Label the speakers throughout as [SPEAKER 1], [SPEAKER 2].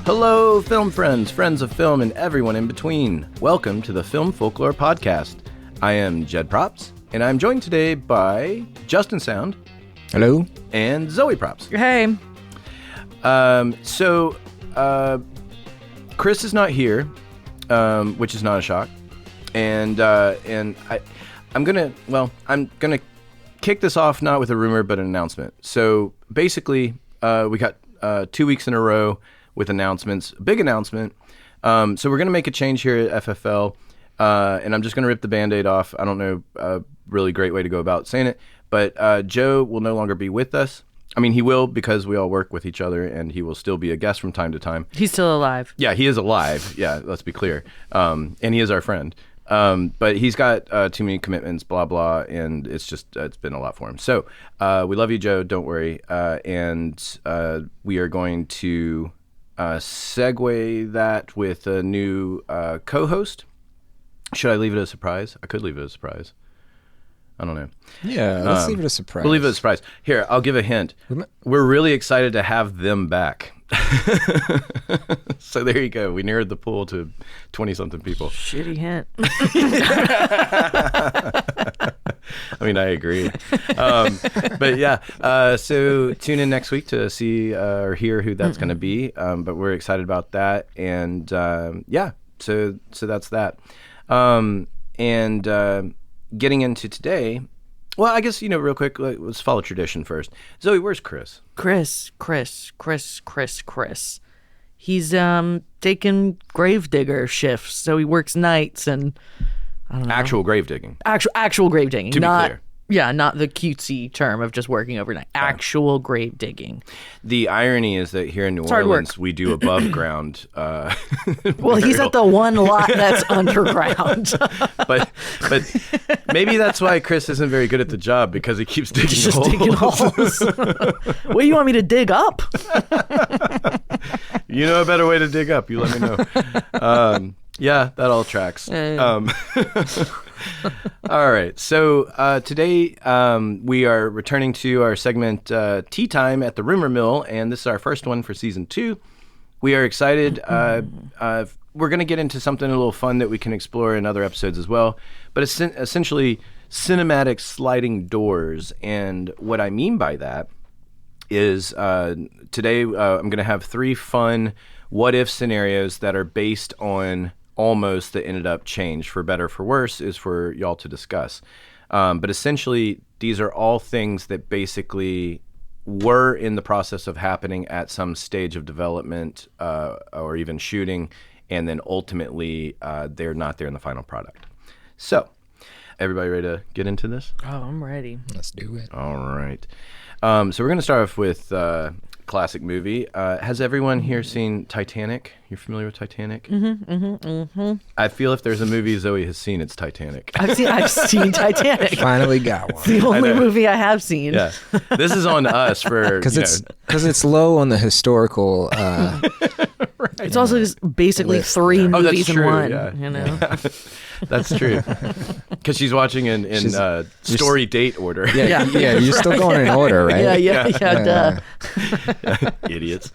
[SPEAKER 1] Hello, film friends, friends of film, and everyone in between. Welcome to the Film Folklore Podcast. I am Jed Props, and I'm joined today by Justin Sound.
[SPEAKER 2] Hello.
[SPEAKER 1] And Zoe Props.
[SPEAKER 3] Hey.
[SPEAKER 1] Chris is not here, which is not a shock. And I'm gonna kick this off not with a rumor but an announcement. So basically, we got 2 weeks in a row with announcements, big announcement. So we're gonna make a change here at FFL, and I'm just gonna rip the Band-Aid off. I don't know a really great way to go about saying it, but Joe will no longer be with us. I mean, he will because we all work with each other, and he will still be a guest from time to time.
[SPEAKER 3] He's still alive.
[SPEAKER 1] Yeah, he is alive. Yeah, let's be clear. And he is our friend. But he's got too many commitments, blah, blah, and it's been a lot for him. So we love you, Joe. Don't worry. And we are going to segue that with a new co-host. Should I leave it a surprise? I could leave it a surprise. I don't know.
[SPEAKER 2] Yeah, let's leave it a surprise.
[SPEAKER 1] We'll leave it a surprise. Here, I'll give a hint. We're really excited to have them back. So there you go. We narrowed the pool to 20-something people.
[SPEAKER 3] Shitty hint.
[SPEAKER 1] I mean, I agree. But yeah, so tune in next week to see or hear who that's going to be. But we're excited about that. And yeah, so that's that. Getting into today, well, I guess, real quick, let's follow tradition first. Zoe, where's Chris?
[SPEAKER 3] Chris. He's taking gravedigger shifts, so he works nights and I don't know.
[SPEAKER 1] Actual grave digging.
[SPEAKER 3] Actual grave digging.
[SPEAKER 1] To be clear.
[SPEAKER 3] Yeah, not the cutesy term of just working overnight. Actual grave digging.
[SPEAKER 1] The irony is that here in New Orleans, we do above ground.
[SPEAKER 3] Well, he's at the one lot that's underground.
[SPEAKER 1] but maybe that's why Chris isn't very good at the job, because he keeps digging
[SPEAKER 3] Just
[SPEAKER 1] holes.
[SPEAKER 3] digging holes. What do you want me to dig up?
[SPEAKER 1] You know a better way to dig up. You let me know. Yeah, that all tracks. All right. So today we are returning to our segment Tea Time at the Rumor Mill, and this is our first one for season 2. We are excited. We're going to get into something a little fun that we can explore in other episodes as well, but it's essentially cinematic sliding doors. And what I mean by that is today I'm going to have 3 fun what-if scenarios that are based on almost that ended up changed, for better, for worse, is for y'all to discuss. But essentially, these are all things that basically were in the process of happening at some stage of development or even shooting, and then ultimately they're not there in the final product. So, everybody ready to get into this?
[SPEAKER 3] Oh, I'm ready.
[SPEAKER 2] Let's do it.
[SPEAKER 1] All right. So we're going to start off with classic movie. Has everyone here seen Titanic? You're familiar with Titanic? Mm-hmm. I feel if there's a movie Zoe has seen, it's Titanic.
[SPEAKER 3] I've seen Titanic.
[SPEAKER 2] Finally got one.
[SPEAKER 3] The only movie I have seen.
[SPEAKER 1] Yeah, this is on us for
[SPEAKER 2] because it's low on the historical.
[SPEAKER 1] Right.
[SPEAKER 3] It's also just basically
[SPEAKER 2] list.
[SPEAKER 3] 3
[SPEAKER 1] Oh,
[SPEAKER 3] movies
[SPEAKER 1] that's
[SPEAKER 3] in
[SPEAKER 1] true.
[SPEAKER 3] one.
[SPEAKER 1] Yeah.
[SPEAKER 3] You know.
[SPEAKER 1] Yeah. That's true. Because she's watching in story date order.
[SPEAKER 2] Yeah, you're still going in order, right?
[SPEAKER 3] Yeah, duh.
[SPEAKER 1] Idiots.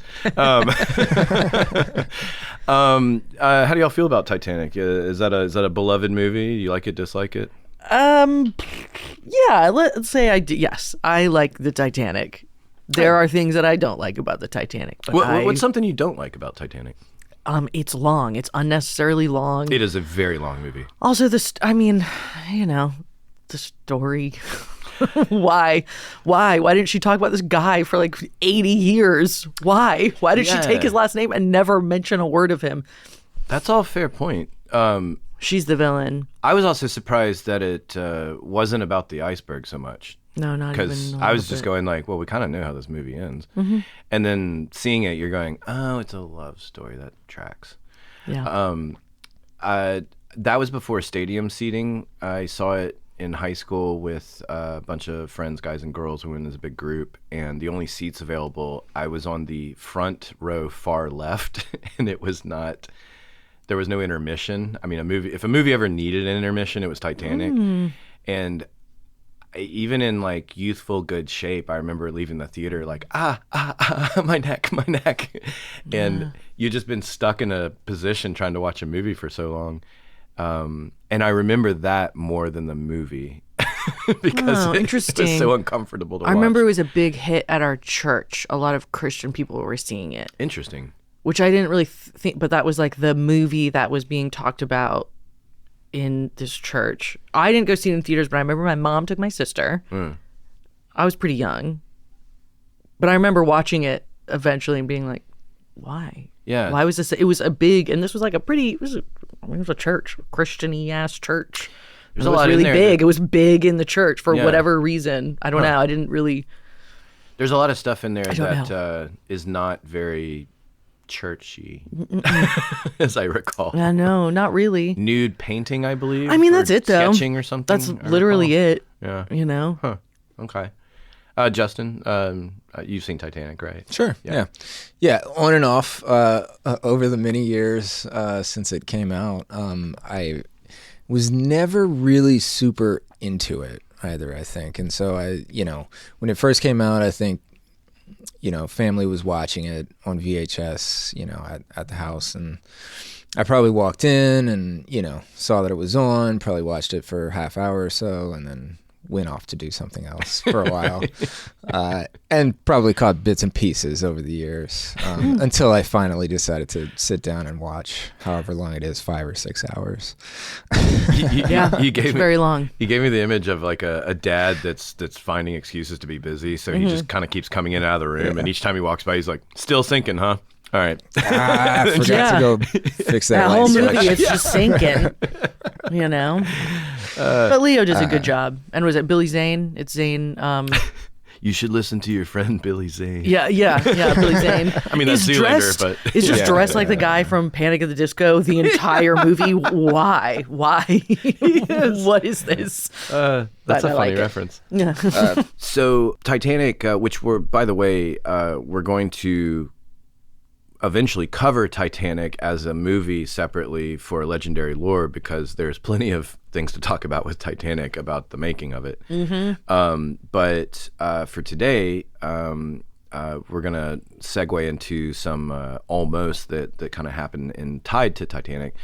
[SPEAKER 1] How do y'all feel about Titanic? Is that a beloved movie? You like it, dislike it?
[SPEAKER 3] Yeah, let's say I do. Yes, I like the Titanic. There are things that I don't like about the Titanic. But
[SPEAKER 1] what's something you don't like about Titanic?
[SPEAKER 3] It's long. It's unnecessarily long.
[SPEAKER 1] It is a very long movie.
[SPEAKER 3] Also, the story. Why didn't she talk about this guy for like 80 years? Why did she take his last name and never mention a word of him?
[SPEAKER 1] That's all fair point.
[SPEAKER 3] She's the villain.
[SPEAKER 1] I was also surprised that it wasn't about the iceberg so much.
[SPEAKER 3] No, not even.
[SPEAKER 1] Because I was just going like, well, we kind of know how this movie ends. Mm-hmm. And then seeing it, you're going, oh, it's a love story. That tracks.
[SPEAKER 3] Yeah.
[SPEAKER 1] That was before stadium seating. I saw it in high school with a bunch of friends, guys and girls. We were in this big group, and the only seats available, I was on the front row far left, and it was not... There was no intermission. I mean, if a movie ever needed an intermission, it was Titanic. And even in like youthful good shape, I remember leaving the theater like my neck, and you've just been stuck in a position trying to watch a movie for so long, and I remember that more than the movie. Because it was so uncomfortable to watch.
[SPEAKER 3] I remember it was a big hit at our church. A lot of Christian people were seeing it.
[SPEAKER 1] Interesting.
[SPEAKER 3] Which I didn't really think, but that was like the movie that was being talked about in this church. I didn't go see it in theaters, but I remember my mom took my sister. I was pretty young, but I remember watching it eventually and being like, why?
[SPEAKER 1] Yeah.
[SPEAKER 3] Why was this? It was a big, and this was like a pretty, it was a church, Christian-y ass church. It was really big. It was big in the church for whatever reason. I don't know. I didn't really.
[SPEAKER 1] There's a lot of stuff in there that is not very churchy, as I recall.
[SPEAKER 3] Yeah, no, not really.
[SPEAKER 1] Nude painting, I believe.
[SPEAKER 3] I mean, that's it though.
[SPEAKER 1] Sketching or something.
[SPEAKER 3] That's literally it.
[SPEAKER 1] Yeah.
[SPEAKER 3] You know.
[SPEAKER 1] Huh. Okay. Justin, you've seen Titanic, right?
[SPEAKER 2] Sure. Yeah. On and off over the many years since it came out. I was never really super into it either, I think. And so when it first came out, I think, family was watching it on VHS, at the house. And I probably walked in and, saw that it was on, probably watched it for a half hour or so, and then went off to do something else for a while, and probably caught bits and pieces over the years until I finally decided to sit down and watch however long it is, 5 or 6 hours.
[SPEAKER 1] You gave me,
[SPEAKER 3] very long.
[SPEAKER 1] You gave me the image of like a dad that's finding excuses to be busy, so he just kind of keeps coming in and out of the room, and each time he walks by, he's like, "Still sinking, huh? All right."
[SPEAKER 2] I forgot to go fix that.
[SPEAKER 3] That whole
[SPEAKER 2] light
[SPEAKER 3] movie
[SPEAKER 2] switch.
[SPEAKER 3] is just sinking, But Leo does a good job. And was it Billy Zane? It's Zane.
[SPEAKER 1] You should listen to your friend Billy Zane.
[SPEAKER 3] Yeah, Billy Zane.
[SPEAKER 1] I mean, that's Zoolander, but
[SPEAKER 3] he's just dressed like the guy from Panic at the Disco the entire movie. Why? What is this?
[SPEAKER 1] That's a funny reference.
[SPEAKER 3] Yeah.
[SPEAKER 1] So Titanic, which by the way, we're going to eventually cover Titanic as a movie separately for Legendary Lore, because there's plenty of things to talk about with Titanic, about the making of it. But for today, we're gonna segue into some almost that kind of happened and tied to Titanic.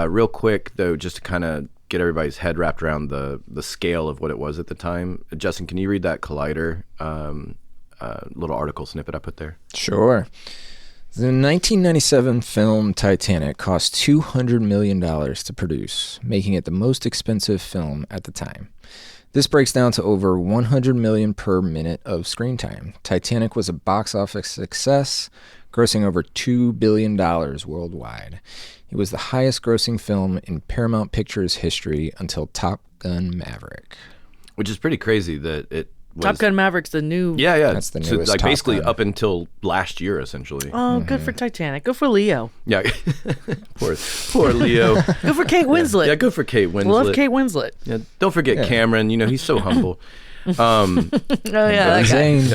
[SPEAKER 1] Real quick though, just to kind of get everybody's head wrapped around the scale of what it was at the time. Justin, can you read that Collider little article snippet I put there?
[SPEAKER 2] Sure. The 1997 film Titanic cost $200 million to produce, making it the most expensive film at the time. This breaks down to over $100 million per minute of screen time. Titanic was a box office success, grossing over $2 billion worldwide. It was the highest grossing film in Paramount Pictures history until Top Gun Maverick.
[SPEAKER 1] Which is pretty crazy that it was...
[SPEAKER 3] Top Gun Maverick's the new...
[SPEAKER 1] Yeah.
[SPEAKER 2] That's the newest
[SPEAKER 1] like
[SPEAKER 2] Top
[SPEAKER 1] basically
[SPEAKER 2] Gun.
[SPEAKER 1] up until last year, essentially.
[SPEAKER 3] Oh, good for Titanic. Good for Leo.
[SPEAKER 1] Yeah. poor Leo.
[SPEAKER 3] Good for Kate Winslet.
[SPEAKER 1] Yeah, good for Kate Winslet.
[SPEAKER 3] Love Kate Winslet.
[SPEAKER 1] Yeah, don't forget Cameron. He's so humble.
[SPEAKER 3] Oh, yeah.
[SPEAKER 2] Billy Zane.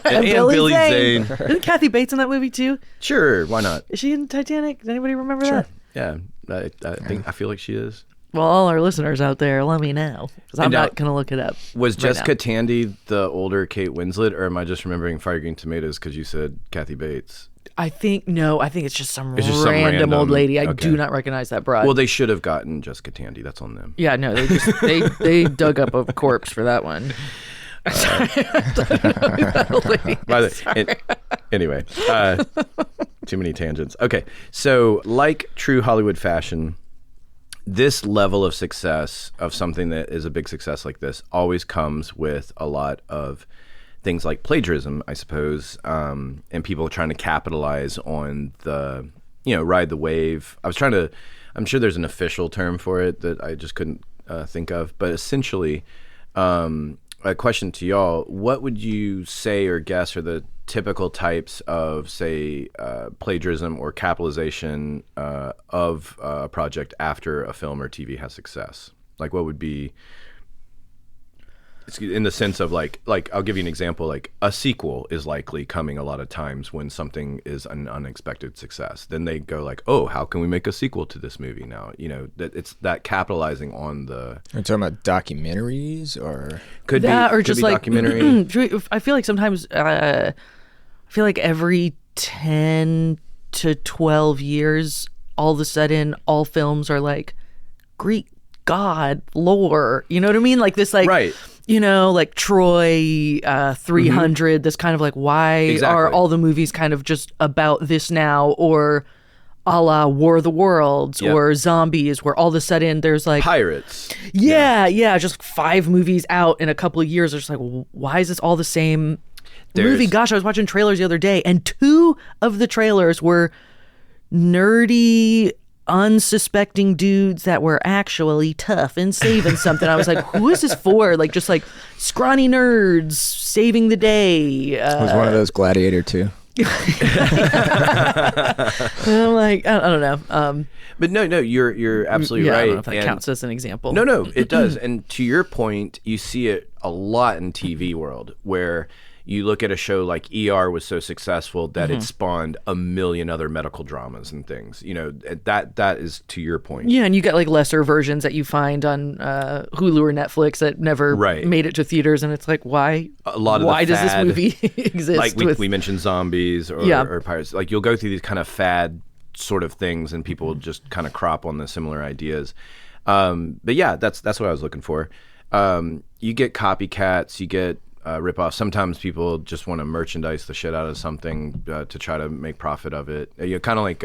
[SPEAKER 1] and Billy Zane.
[SPEAKER 3] Isn't Kathy Bates in that movie, too?
[SPEAKER 1] Sure, why not?
[SPEAKER 3] Is she in Titanic? Does anybody remember that?
[SPEAKER 1] Yeah, I feel like she is.
[SPEAKER 3] Well, all our listeners out there, let me know, because I'm
[SPEAKER 1] now-
[SPEAKER 3] not going to look it up.
[SPEAKER 1] Was
[SPEAKER 3] right
[SPEAKER 1] Jessica
[SPEAKER 3] now.
[SPEAKER 1] Tandy the older Kate Winslet, or am I just remembering Fire Green Tomatoes because you said Kathy Bates?
[SPEAKER 3] I think it's just some
[SPEAKER 1] It's just some
[SPEAKER 3] random old
[SPEAKER 1] random-
[SPEAKER 3] lady. I
[SPEAKER 1] okay.
[SPEAKER 3] do not recognize that broad.
[SPEAKER 1] Well, they should have gotten Jessica Tandy. That's on them.
[SPEAKER 3] Yeah, no, they dug up a corpse for that one.
[SPEAKER 1] Anyway, too many tangents. Okay, so like true Hollywood fashion, this level of success of something that is a big success like this always comes with a lot of things like plagiarism, I suppose, and people trying to capitalize on the, ride the wave. I'm sure there's an official term for it that I just couldn't think of, but essentially, a question to y'all, what would you say or guess are the typical types of, say, plagiarism or capitalization of a project after a film or TV has success? Like, what would be... in the sense of like I'll give you an example. Like a sequel is likely coming a lot of times when something is an unexpected success. Then they go like, oh, how can we make a sequel to this movie now? You know, that it's that capitalizing on the.
[SPEAKER 2] Are you talking about documentaries or
[SPEAKER 1] Could
[SPEAKER 3] that,
[SPEAKER 1] be,
[SPEAKER 3] or
[SPEAKER 1] could
[SPEAKER 3] just
[SPEAKER 1] be
[SPEAKER 3] like
[SPEAKER 1] documentary.
[SPEAKER 3] I feel like sometimes I feel like every 10 to 12 years, all of a sudden, all films are like Greek god lore. You know what I mean? Like this, like
[SPEAKER 1] Right.
[SPEAKER 3] you know, like Troy 300. This kind of like why
[SPEAKER 1] Exactly.
[SPEAKER 3] are all the movies kind of just about this now, or a la War of the Worlds
[SPEAKER 1] Yep.
[SPEAKER 3] or Zombies, where all of a sudden there's like
[SPEAKER 1] Pirates.
[SPEAKER 3] yeah, just 5 movies out in a couple of years. It's just like, why is this all the same movie? Gosh, I was watching trailers the other day, and 2 of the trailers were nerdy, unsuspecting dudes that were actually tough and saving something. I was like, who is this for? Like, just like scrawny nerds saving the day.
[SPEAKER 2] was one of those Gladiator 2?
[SPEAKER 3] And I'm like, I don't know.
[SPEAKER 1] But no, you're absolutely
[SPEAKER 3] yeah,
[SPEAKER 1] right.
[SPEAKER 3] I don't know if that
[SPEAKER 1] And-
[SPEAKER 3] counts as an example.
[SPEAKER 1] No, it does. And to your point, you see it a lot in TV world where you look at a show like ER was so successful that it spawned a million other medical dramas and things. You know, that is to your point.
[SPEAKER 3] Yeah, and you get like lesser versions that you find on Hulu or Netflix that never
[SPEAKER 1] Right.
[SPEAKER 3] made it to theaters, and it's like, why?
[SPEAKER 1] A lot of the
[SPEAKER 3] why does this
[SPEAKER 1] fad-
[SPEAKER 3] movie exist?
[SPEAKER 1] Like
[SPEAKER 3] with,
[SPEAKER 1] we mentioned zombies or,
[SPEAKER 3] Yeah.
[SPEAKER 1] or pirates. Like you'll go through these kind of fad sort of things and people just kind of crop on the similar ideas. But yeah, that's what I was looking for. You get copycats, you get ripoffs. Sometimes people just want to merchandise the shit out of something to try to make profit of it. You know, kind of like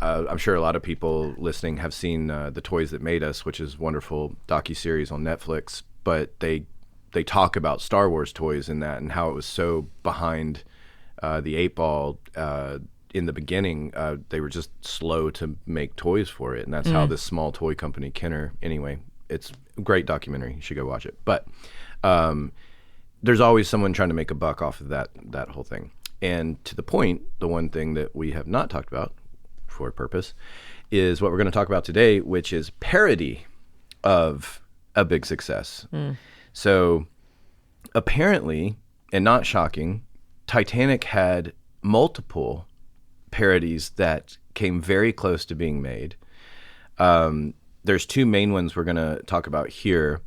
[SPEAKER 1] I'm sure a lot of people listening have seen The Toys That Made Us, which is a wonderful docuseries on Netflix. But they talk about Star Wars toys in that and how it was so behind the 8 ball in the beginning. They were just slow to make toys for it, and that's how this small toy company, Kenner. Anyway, it's a great documentary. You should go watch it. But there's always someone trying to make a buck off of that whole thing. And to the point, the one thing that we have not talked about for a purpose is what we're going to talk about today, which is parody of a big success. So apparently, and not shocking, Titanic had multiple parodies that came very close to being made. There's 2 main ones we're going to talk about here,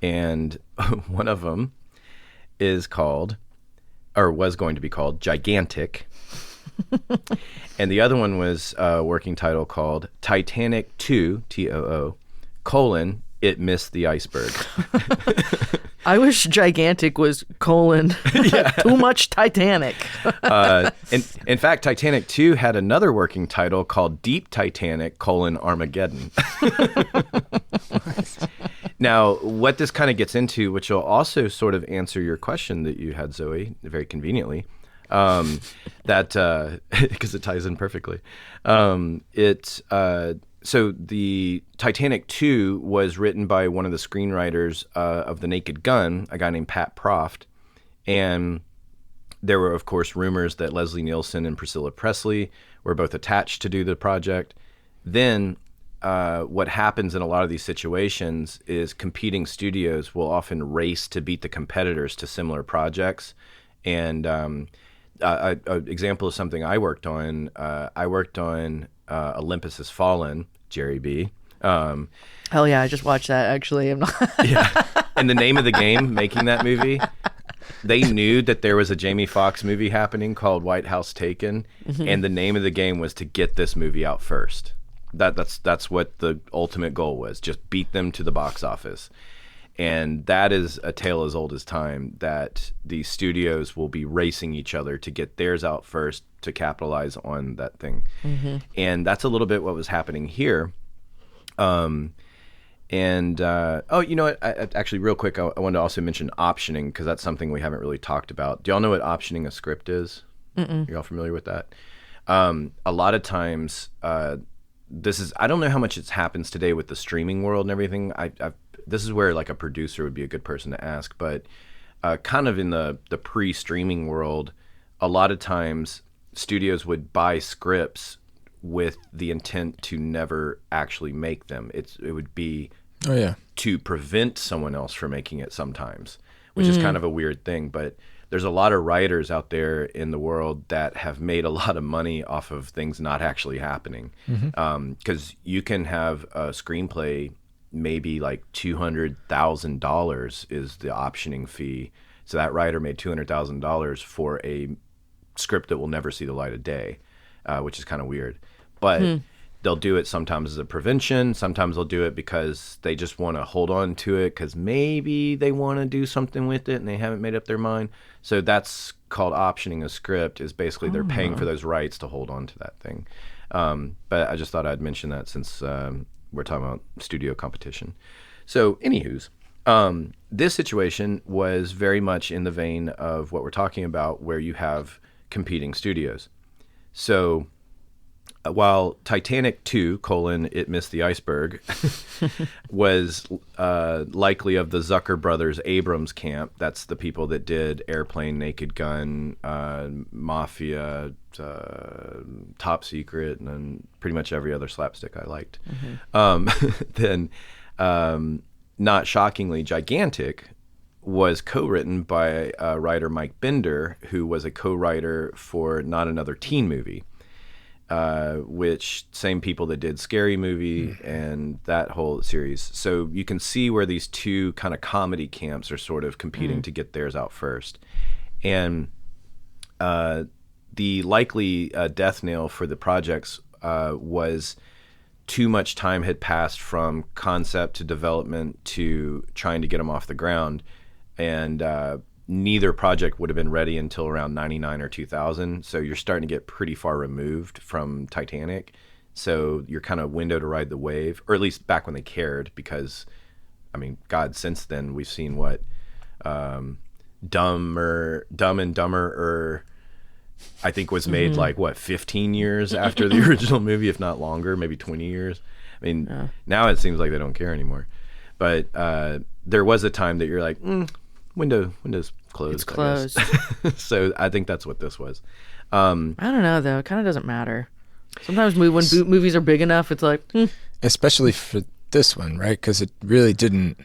[SPEAKER 1] and one of them is called, or was going to be called, Gigantic. And the other one was a working title called Titanic 2, TOO, colon, It Missed the Iceberg.
[SPEAKER 3] I wish Gigantic was colon too much Titanic.
[SPEAKER 1] In fact, Titanic 2 had another working title called Deep Titanic, colon, Armageddon. Now, what this kind of gets into, which will also sort of answer your question that you had, Zoe, very conveniently, that because it ties in perfectly. So the Titanic 2 was written by one of the screenwriters of The Naked Gun, a guy named Pat Proft, and there were, of course, rumors that Leslie Nielsen and Priscilla Presley were both attached to do the project. Then what happens in a lot of these situations is competing studios will often race to beat the competitors to similar projects. And an example of something I worked on, Olympus Has Fallen, Jerry B.
[SPEAKER 3] Hell yeah, I just watched that, actually. I'm not.
[SPEAKER 1] Yeah. And the name of the game, making that movie, they knew that there was a Jamie Foxx movie happening called White House Taken, and the name of the game was to get this movie out first. That's what the ultimate goal was, just beat them to the box office. And that is a tale as old as time, that the studios will be racing each other to get theirs out first to capitalize on that thing. And that's a little bit what was happening here. You know what? Actually, real quick, I wanted to also mention optioning, because that's something we haven't really talked about. Do y'all know what optioning a script is? Are y'all familiar with that? A lot of times, I don't know how much it happens today with the streaming world and everything. This is where like a producer would be a good person to ask, but kind of in the pre-streaming world, a lot of times studios would buy scripts with the intent to never actually make them. It would be
[SPEAKER 2] Oh, yeah.
[SPEAKER 1] to prevent someone else from making it sometimes, which is kind of a weird thing. But there's a lot of writers out there in the world that have made a lot of money off of things not actually happening. Because you can have a screenplay, maybe like $200,000 is the optioning fee. So that writer made $200,000 for a script that will never see the light of day, which is kind of weird. But they'll do it sometimes as a prevention. Sometimes they'll do it because they just want to hold on to it because maybe they want to do something with it and they haven't made up their mind. So that's called optioning a script, is basically they're paying for those rights to hold on to that thing. But I just thought I'd mention that since we're talking about studio competition. So anywho's, this situation was very much in the vein of what we're talking about, where you have competing studios. So while Titanic 2, It Missed the Iceberg, was likely of the Zucker brothers Abrams camp, that's the people that did Airplane, Naked Gun, Mafia, Top Secret, and then pretty much every other slapstick I liked. Then, not shockingly, Gigantic was co-written by writer Mike Bender, who was a co-writer for Not Another Teen Movie. Which same people that did Scary Movie and that whole series. So you can see where these two kind of comedy camps are sort of competing to get theirs out first. And the likely death nail for the projects was too much time had passed from concept to development to trying to get them off the ground. And neither project would have been ready until around 99 or 2000. So you're starting to get pretty far removed from Titanic. So you're kind of window to ride the wave, or at least back when they cared, because, I mean, God, since then we've seen what, Dumb and Dumber, I think was made like, what, 15 years after the original movie, if not longer, maybe 20 years. I mean, now it seems like they don't care anymore. But there was a time that you're like, Window's closed.
[SPEAKER 3] It's closed.
[SPEAKER 1] So I think that's what this was.
[SPEAKER 3] I don't know, though. It kind of doesn't matter. Sometimes when movies are big enough, it's like...
[SPEAKER 2] Especially for this one, right? Because it really didn't,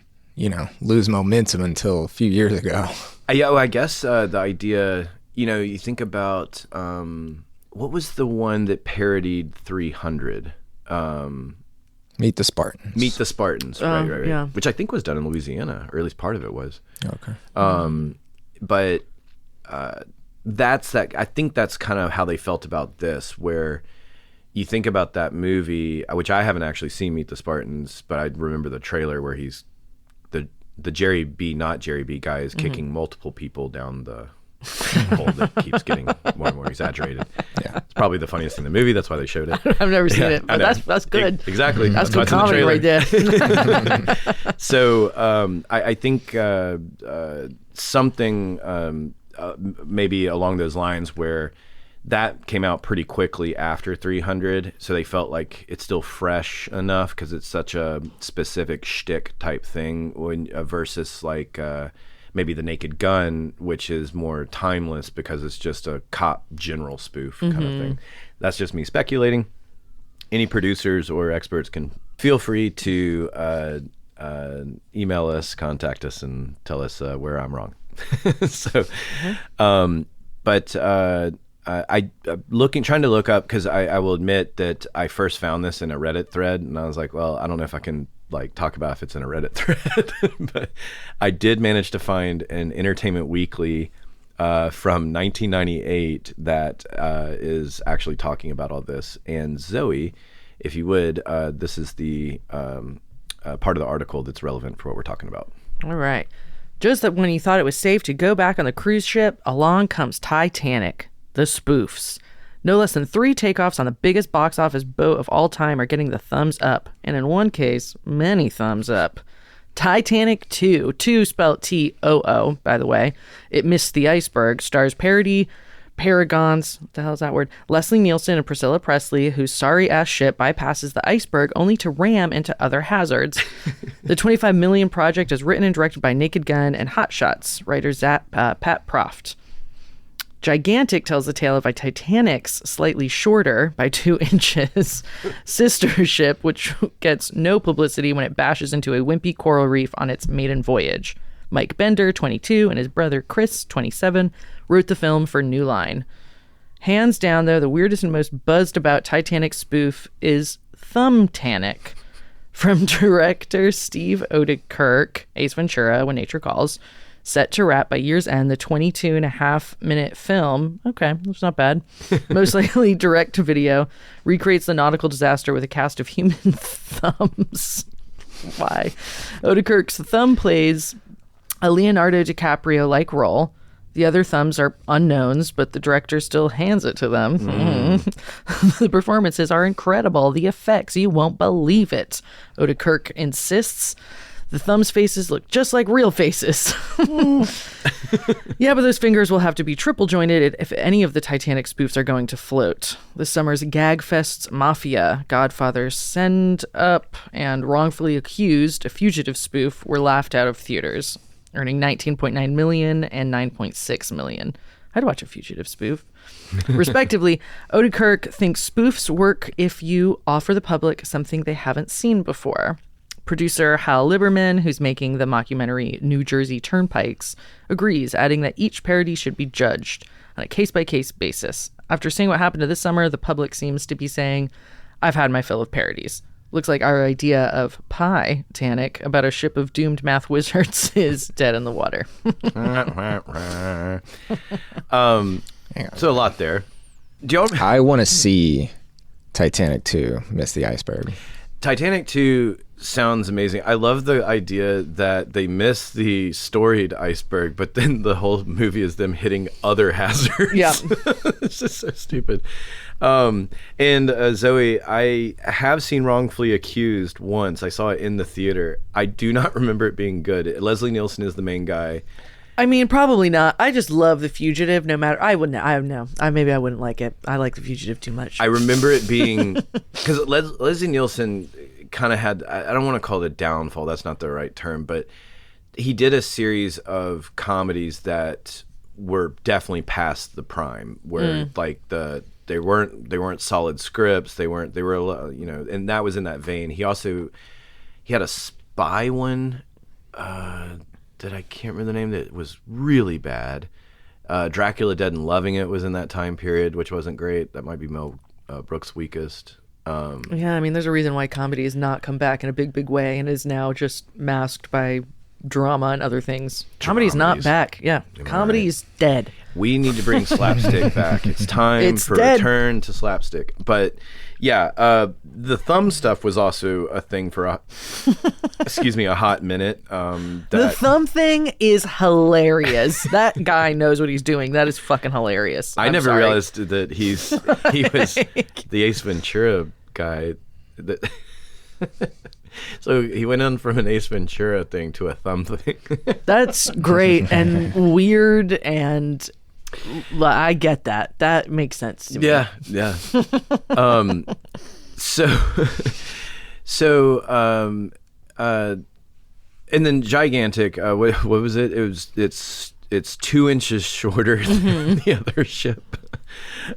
[SPEAKER 2] lose momentum until a few years ago.
[SPEAKER 1] Yeah, well, I guess the idea, you think about... what was the one that parodied 300?
[SPEAKER 2] Meet the Spartans.
[SPEAKER 1] Meet the Spartans, right.
[SPEAKER 3] Yeah.
[SPEAKER 1] Which I think was done in Louisiana, or at least part of it was.
[SPEAKER 2] Okay.
[SPEAKER 1] But that's that. I think that's kind of how they felt about this, where you think about that movie, which I haven't actually seen, Meet the Spartans, but I remember the trailer where he's the Jerry B, not Jerry B guy is kicking multiple people down the hole that keeps getting more and more exaggerated. Yeah, it's probably the funniest thing in the movie. That's why they showed it.
[SPEAKER 3] I've never seen it, but that's good.
[SPEAKER 1] Exactly.
[SPEAKER 3] That's good comedy right there.
[SPEAKER 1] So I think something maybe along those lines where that came out pretty quickly after 300, so they felt like it's still fresh enough because it's such a specific shtick type thing versus like maybe The Naked Gun, which is more timeless because it's just a cop general spoof kind of thing. That's just me speculating. Any producers or experts can feel free to email us, contact us, and tell us where I'm wrong. So, but I trying to look up, because I will admit that I first found this in a Reddit thread, and I was like, well, I don't know if I can talk about if it's in a Reddit thread, but I did manage to find an Entertainment Weekly from 1998 that is actually talking about all this. And Zoe, if you would, this is the part of the article that's relevant for what we're talking about.
[SPEAKER 3] All right. Just that when you thought it was safe to go back on the cruise ship, along comes Titanic. The spoofs. No less than 3 takeoffs on the biggest box office boat of all time are getting the thumbs up, and in one case, many thumbs up. Titanic 2, 2 spelled T-O-O, by the way. It Missed the Iceberg, stars paragons, what the hell is that word? Leslie Nielsen and Priscilla Presley, whose sorry-ass ship bypasses the iceberg only to ram into other hazards. The $25 million project is written and directed by Naked Gun and Hot Shots writer Pat Proft. Gigantic tells the tale of a Titanic's slightly shorter by 2 inches sister ship, which gets no publicity when it bashes into a wimpy coral reef on its maiden voyage. Mike Bender, 22, and his brother Chris, 27, wrote the film for New Line. Hands down, though, the weirdest and most buzzed about Titanic spoof is Thumbtanic, from director Steve Odekirk, Ace Ventura, When Nature Calls. Set to wrap by year's end, the 22.5-minute film, okay, that's not bad, most likely direct to video, recreates the nautical disaster with a cast of human thumbs. Why? Odekirk's thumb plays a Leonardo DiCaprio-like role. The other thumbs are unknowns, but the director still hands it to them. The performances are incredible. The effects, you won't believe it. Odekirk insists. The thumbs' faces look just like real faces. Yeah, but those fingers will have to be triple jointed if any of the Titanic spoofs are going to float. This summer's Gag Fest's Mafia, Godfather, Send Up, and Wrongfully Accused, a fugitive spoof, were laughed out of theaters, earning $19.9 million and $9.6 million. I'd watch a fugitive spoof. Respectively, Odekirk thinks spoofs work if you offer the public something they haven't seen before. Producer Hal Liberman, who's making the mockumentary New Jersey Turnpikes, agrees, adding that each parody should be judged on a case-by-case basis. After seeing what happened to this summer, the public seems to be saying, I've had my fill of parodies. Looks like our idea of Pie-tanic about a ship of doomed math wizards is dead in the water.
[SPEAKER 1] So a lot there. Do y'all...
[SPEAKER 2] I want to see Titanic 2, Miss the Iceberg.
[SPEAKER 1] Titanic 2 sounds amazing. I love the idea that they miss the storied iceberg, but then the whole movie is them hitting other hazards.
[SPEAKER 3] Yeah.
[SPEAKER 1] It's just so stupid. And Zoe, I have seen Wrongfully Accused once. I saw it in the theater. I do not remember it being good. Leslie Nielsen is the main guy.
[SPEAKER 3] I mean, probably not. I just love The Fugitive. No matter, I wouldn't. I know. Maybe I wouldn't like it. I like The Fugitive too much.
[SPEAKER 1] I remember it being because Leslie Nielsen kind of had. I don't want to call it a downfall. That's not the right term, but he did a series of comedies that were definitely past the prime, where like they weren't solid scripts. They were and that was in that vein. He had a spy one. That I can't remember the name, that was really bad. Dracula Dead and Loving It was in that time period, which wasn't great. That might be Mel Brooks' weakest.
[SPEAKER 3] Yeah, I mean, there's a reason why comedy has not come back in a big way and is now just masked by drama and other things. Comedy's not back. Yeah, comedy's dead.
[SPEAKER 1] We need to bring slapstick back. It's time for a return to slapstick. But yeah, the thumb stuff was also a thing for a hot minute.
[SPEAKER 3] The thumb thing is hilarious. That guy knows what he's doing. That is fucking hilarious.
[SPEAKER 1] I never realized that he was the Ace Ventura guy. So he went on from an Ace Ventura thing to a thumb thing. That's
[SPEAKER 3] great and weird, and I get that. That makes sense to me.
[SPEAKER 1] Yeah. And then Gigantic. What was it? It's 2 inches shorter than the other ship,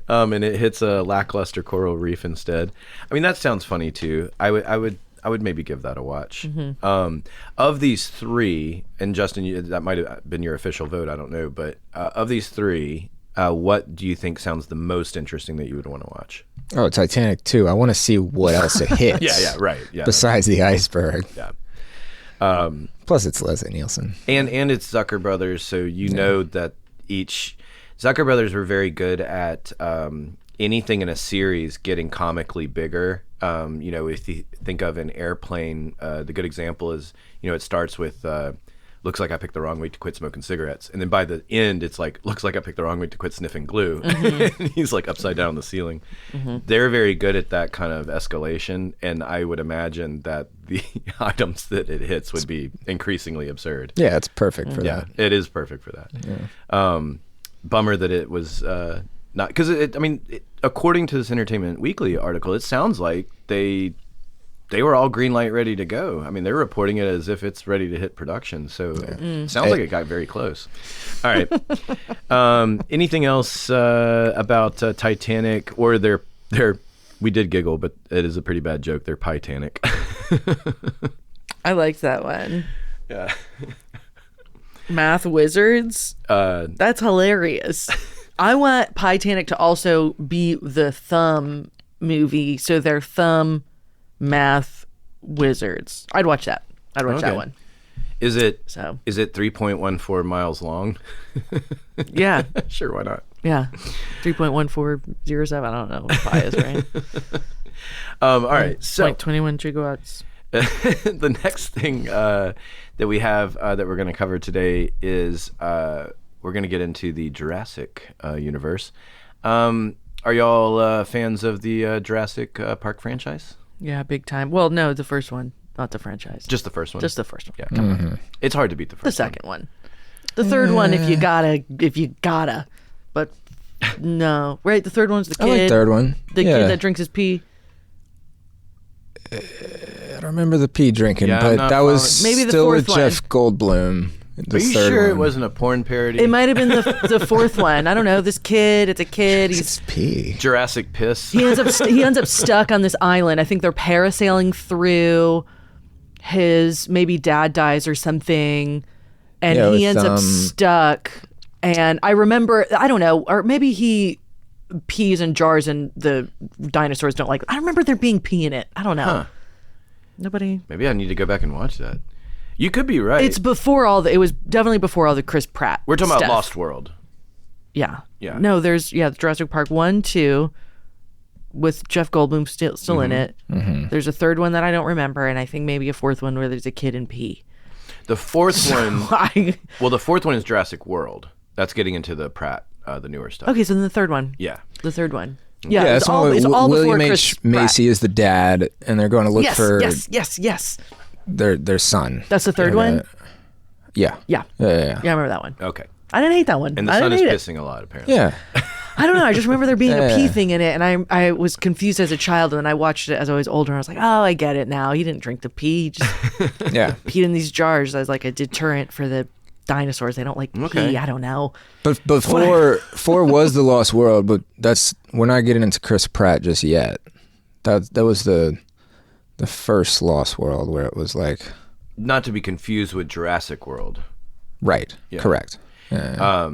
[SPEAKER 1] and it hits a lackluster coral reef instead. I mean, that sounds funny too. I would maybe give that a watch. Of these three, and Justin, that might have been your official vote, I don't know, but of these three, what do you think sounds the most interesting that you would want to watch?
[SPEAKER 2] Oh, Titanic 2. I want to see what else it hits.
[SPEAKER 1] Yeah, right. Yeah.
[SPEAKER 2] Besides the iceberg.
[SPEAKER 1] Yeah.
[SPEAKER 2] Plus, it's Leslie Nielsen.
[SPEAKER 1] And it's Zucker Brothers, so know that Zucker Brothers were very good at anything in a series getting comically bigger. If you think of an Airplane, the good example is, it starts with looks like I picked the wrong week to quit smoking cigarettes, and then by the end it's like looks like I picked the wrong week to quit sniffing glue. And he's like upside down on the ceiling. They're very good at that kind of escalation, and I would imagine that the items that it hits would be increasingly absurd.
[SPEAKER 2] Yeah, it's perfect for that.
[SPEAKER 1] It is perfect for that. Bummer that it was not, because according to this Entertainment Weekly article, it sounds like they they were all green light ready to go. I mean, they're reporting it as if it's ready to hit production. So it sounds like it got very close. All right. Anything else about Titanic or their? We did giggle, but it is a pretty bad joke. They're Titanic.
[SPEAKER 3] I liked that one.
[SPEAKER 1] Yeah.
[SPEAKER 3] Math wizards. That's hilarious. I want Titanic to also be the Thumb movie, so they're Thumb math wizards. I'd watch that. I'd watch that one.
[SPEAKER 1] Is it
[SPEAKER 3] So.
[SPEAKER 1] Is it 3.14 miles long?
[SPEAKER 3] Yeah.
[SPEAKER 1] Sure, why not?
[SPEAKER 3] Yeah. 3.1407. I don't know what pi is, right?
[SPEAKER 1] All right. So
[SPEAKER 3] like 21 gigawatts.
[SPEAKER 1] the next thing that we have that we're going to cover today is we're going to get into the Jurassic universe. Are y'all fans of the Jurassic Park franchise?
[SPEAKER 3] Yeah, big time. Well, no, the first one, not the franchise.
[SPEAKER 1] Just the first one?
[SPEAKER 3] Just the first one.
[SPEAKER 1] Yeah, come on. It's hard to beat the first
[SPEAKER 3] The second one. The third one, if you gotta. But no. Right, the third one's the kid.
[SPEAKER 2] I like third one.
[SPEAKER 3] The kid that drinks his pee.
[SPEAKER 2] I don't remember the pee drinking,
[SPEAKER 1] Yeah,
[SPEAKER 2] but that was
[SPEAKER 3] Maybe the
[SPEAKER 2] still
[SPEAKER 3] fourth
[SPEAKER 2] with Jeff Goldblum.
[SPEAKER 1] Are you sure it wasn't a porn parody?
[SPEAKER 3] It might have been the fourth one. I don't know. This kid, it's a kid.
[SPEAKER 2] It's pee.
[SPEAKER 1] Jurassic Piss.
[SPEAKER 3] He ends up stuck on this island. I think they're parasailing through. His maybe dad dies or something, and he ends up stuck. And I remember, I don't know, or maybe he pees in jars and the dinosaurs don't like it. I remember there being pee in it. I don't know.
[SPEAKER 1] Huh.
[SPEAKER 3] Nobody.
[SPEAKER 1] Maybe I need to go back and watch that. You could be right.
[SPEAKER 3] It's before it was definitely before all the Chris Pratt.
[SPEAKER 1] We're talking
[SPEAKER 3] stuff.
[SPEAKER 1] about Lost World.
[SPEAKER 3] Yeah.
[SPEAKER 1] Yeah.
[SPEAKER 3] No, there's Jurassic Park 1, 2 with Jeff Goldblum still in it. Mm-hmm. There's a third one that I don't remember, and I think maybe a fourth one where there's a kid in pee.
[SPEAKER 1] The fourth one. Well, the fourth one is Jurassic World. That's getting into the Pratt, the newer stuff.
[SPEAKER 3] Okay, so then the third one.
[SPEAKER 1] Yeah.
[SPEAKER 3] The third one.
[SPEAKER 2] Yeah,
[SPEAKER 3] it's all before
[SPEAKER 2] William
[SPEAKER 3] Chris
[SPEAKER 2] H. Macy
[SPEAKER 3] Pratt.
[SPEAKER 2] is the dad, and they're going to look for
[SPEAKER 3] yes.
[SPEAKER 2] their son.
[SPEAKER 3] That's the third one?
[SPEAKER 2] Yeah.
[SPEAKER 3] Yeah.
[SPEAKER 2] Yeah.
[SPEAKER 3] Yeah, I remember that one.
[SPEAKER 1] Okay.
[SPEAKER 3] I didn't hate that one.
[SPEAKER 1] And the
[SPEAKER 3] I
[SPEAKER 1] son is
[SPEAKER 3] didn't hate
[SPEAKER 1] pissing a lot, apparently.
[SPEAKER 2] Yeah.
[SPEAKER 3] I don't know. I just remember there being a pee thing in it, and I was confused as a child, and then I watched it as I was older, and I was like, oh, I get it now. He didn't drink the pee. He just peed in these jars as like a deterrent for the dinosaurs. They don't like pee.
[SPEAKER 1] Okay.
[SPEAKER 3] I don't know.
[SPEAKER 2] But four was the Lost World, but we're not getting into Chris Pratt just yet. That was the first Lost World where it was like,
[SPEAKER 1] Not to be confused with Jurassic World.
[SPEAKER 2] right,
[SPEAKER 1] Yeah.
[SPEAKER 2] correct. Yeah.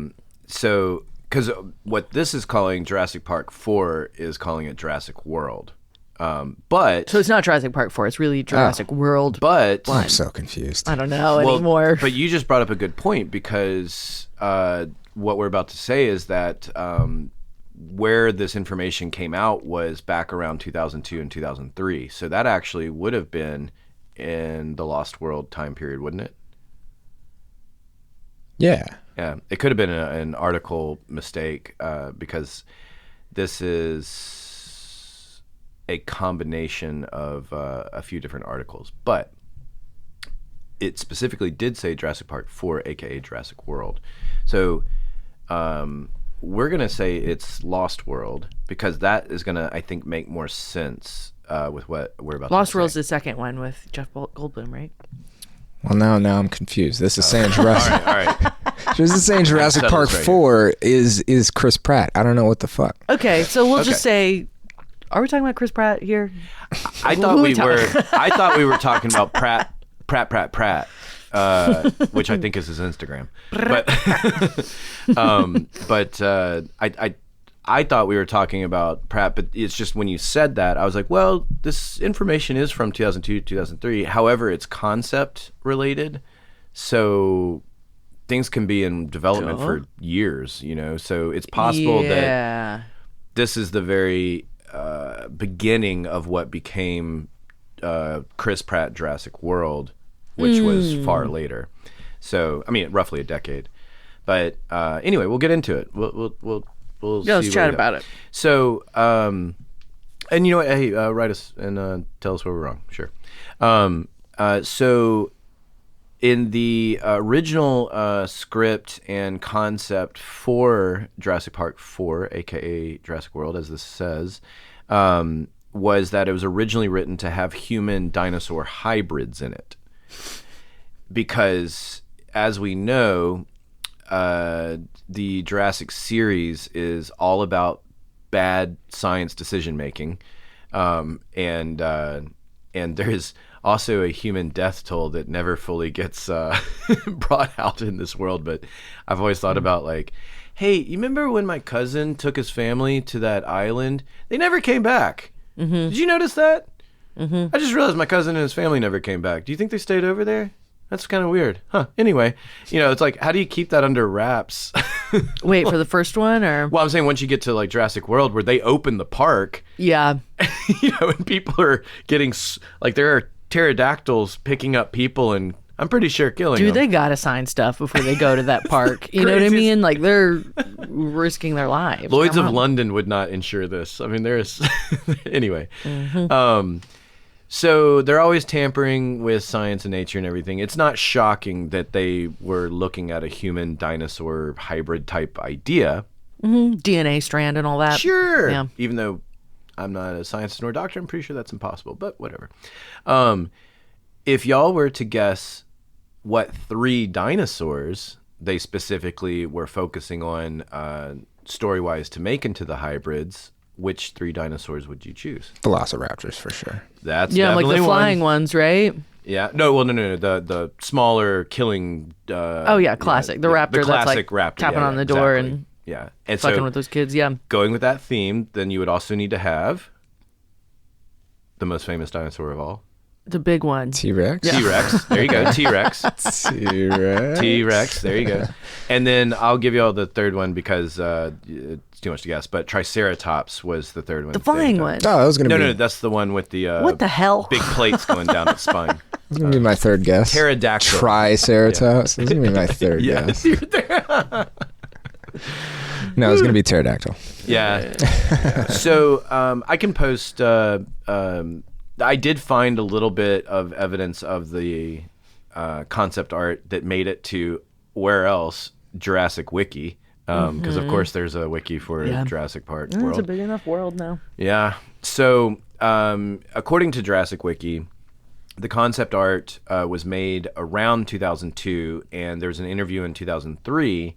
[SPEAKER 1] So, because what this is calling Jurassic Park 4 is calling it Jurassic World. But
[SPEAKER 3] So it's not Jurassic Park 4. It's really Jurassic World.
[SPEAKER 1] but
[SPEAKER 2] I'm so confused.
[SPEAKER 3] I don't know anymore.
[SPEAKER 1] But you just brought up a good point, because what we're about to say is that where this information came out was back around 2002 and 2003. So that actually would have been in the Lost World time period, wouldn't it?
[SPEAKER 2] Yeah.
[SPEAKER 1] Yeah, it could have been an article mistake, because this is a combination of a few different articles. But it specifically did say Jurassic Park 4, aka Jurassic World. So we're going to say it's Lost World, because that is going to, I think, make more sense with what we're about to say.
[SPEAKER 3] Lost World's the second one with Jeff Goldblum, right?
[SPEAKER 2] Well, now I'm confused. This is saying Jurassic.
[SPEAKER 1] All right.
[SPEAKER 2] This is saying Jurassic
[SPEAKER 1] Settle
[SPEAKER 2] Park
[SPEAKER 1] this right
[SPEAKER 2] 4 is Chris Pratt. I don't know what the fuck.
[SPEAKER 3] Okay, so we'll just say, are we talking about Chris Pratt here?
[SPEAKER 1] I thought we were talking about Pratt, which I think is his Instagram. But I thought we were talking about Pratt, but it's just when you said that, I was like, well, this information is from 2002, 2003. However, it's concept related, so things can be in development for years, so it's possible that this is the very beginning of what became Chris Pratt Jurassic World, which was far later. So, I mean, roughly a decade. But anyway, we'll get into it. We'll
[SPEAKER 3] let's chat about it.
[SPEAKER 1] So, and you know what? Hey, write us and tell us where we're wrong. Sure. So, in the original script and concept for Jurassic Park 4, aka Jurassic World, as this says, was that it was originally written to have human dinosaur hybrids in it. Because, as we know, the Jurassic series is all about bad science decision making, and there's also a human death toll that never fully gets brought out in this world. But I've always thought about like, hey, you remember when my cousin took his family to that island? They never came back. Did you notice that? I just realized my cousin and his family never came back. Do you think they stayed over there? That's kind of weird. Huh. Anyway, it's like, how do you keep that under wraps?
[SPEAKER 3] Wait, for the first one, or?
[SPEAKER 1] Well, I'm saying once you get to like Jurassic World, where they open the park,
[SPEAKER 3] Yeah.
[SPEAKER 1] and people are getting, like, there are pterodactyls picking up people, and I'm pretty sure killing them.
[SPEAKER 3] Dude, they gotta sign stuff before they go to that park. You know what I mean? Like, they're risking their lives.
[SPEAKER 1] Lloyd's of London would not insure this. I mean, there's... Anyway. So they're always tampering with science and nature and everything. It's not shocking that they were looking at a human dinosaur hybrid type idea.
[SPEAKER 3] DNA strand and all that.
[SPEAKER 1] Sure.
[SPEAKER 3] Yeah.
[SPEAKER 1] Even though I'm not a scientist nor a doctor, I'm pretty sure that's impossible, but whatever. If y'all were to guess what 3 dinosaurs they specifically were focusing on story-wise to make into the hybrids, which 3 dinosaurs would you choose?
[SPEAKER 2] Velociraptors for sure.
[SPEAKER 1] That's
[SPEAKER 3] Yeah, like
[SPEAKER 1] definitely
[SPEAKER 3] the flying
[SPEAKER 1] one.
[SPEAKER 3] ones, right?
[SPEAKER 1] Yeah. No, the smaller killing.
[SPEAKER 3] Oh, yeah, classic. The raptor
[SPEAKER 1] The
[SPEAKER 3] that's
[SPEAKER 1] classic
[SPEAKER 3] like
[SPEAKER 1] raptor.
[SPEAKER 3] tapping
[SPEAKER 1] yeah,
[SPEAKER 3] on the door
[SPEAKER 1] exactly.
[SPEAKER 3] and
[SPEAKER 1] yeah, and
[SPEAKER 3] fucking
[SPEAKER 1] so
[SPEAKER 3] with those kids, yeah.
[SPEAKER 1] going with that theme, then you would also need to have the most famous dinosaur of all.
[SPEAKER 3] The big one.
[SPEAKER 2] T-Rex?
[SPEAKER 1] T-Rex. There you go. T-Rex.
[SPEAKER 2] T-Rex.
[SPEAKER 1] T-Rex. There you go. And then I'll give you all the third one because it's too much to guess. But Triceratops was the third one.
[SPEAKER 3] The flying one.
[SPEAKER 2] Oh, that was going to
[SPEAKER 1] No,
[SPEAKER 2] be...
[SPEAKER 1] that's the one with the
[SPEAKER 3] What the hell?
[SPEAKER 1] big plates going down its spine.
[SPEAKER 2] That was going to be my third guess.
[SPEAKER 1] Pterodactyl.
[SPEAKER 2] Triceratops. This is going to be my third guess. No, it's going to be pterodactyl.
[SPEAKER 1] Yeah. So I can post. I did find a little bit of evidence of the concept art that made it to where else Jurassic Wiki, because of course there's a wiki for Jurassic Park
[SPEAKER 3] It's
[SPEAKER 1] world.
[SPEAKER 3] a big enough world now.
[SPEAKER 1] Yeah. So according to Jurassic Wiki, the concept art was made around 2002, and there's an interview in 2003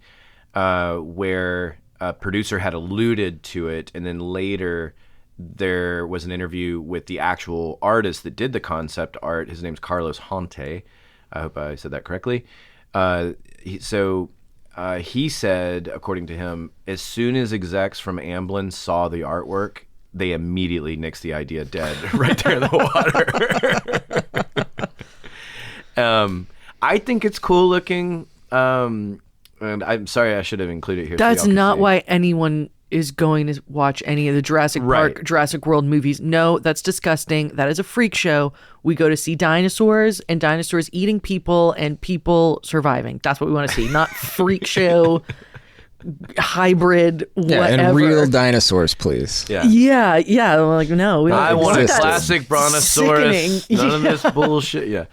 [SPEAKER 1] where a producer had alluded to it, and then later there was an interview with the actual artist that did the concept art. His name's Carlos Honte. I hope I said that correctly. He said, according to him, as soon as execs from Amblin saw the artwork, they immediately nixed the idea dead right there in the water. I think it's cool looking. And I'm sorry I should have included it here.
[SPEAKER 3] That's
[SPEAKER 1] so y'all
[SPEAKER 3] not
[SPEAKER 1] could see.
[SPEAKER 3] why anyone is going to watch any of the Jurassic Park,
[SPEAKER 1] Right.
[SPEAKER 3] Jurassic World movies. No, that's disgusting. That is a freak show. We go to see dinosaurs and dinosaurs eating people and people surviving. That's what we want to see, not freak show, hybrid,
[SPEAKER 2] Yeah,
[SPEAKER 3] whatever.
[SPEAKER 2] and real dinosaurs, please.
[SPEAKER 1] Yeah.
[SPEAKER 3] Yeah. Like, no, we don't
[SPEAKER 1] I want a
[SPEAKER 3] that's
[SPEAKER 1] classic Brontosaurus.
[SPEAKER 3] sickening.
[SPEAKER 1] None of this bullshit. Yeah.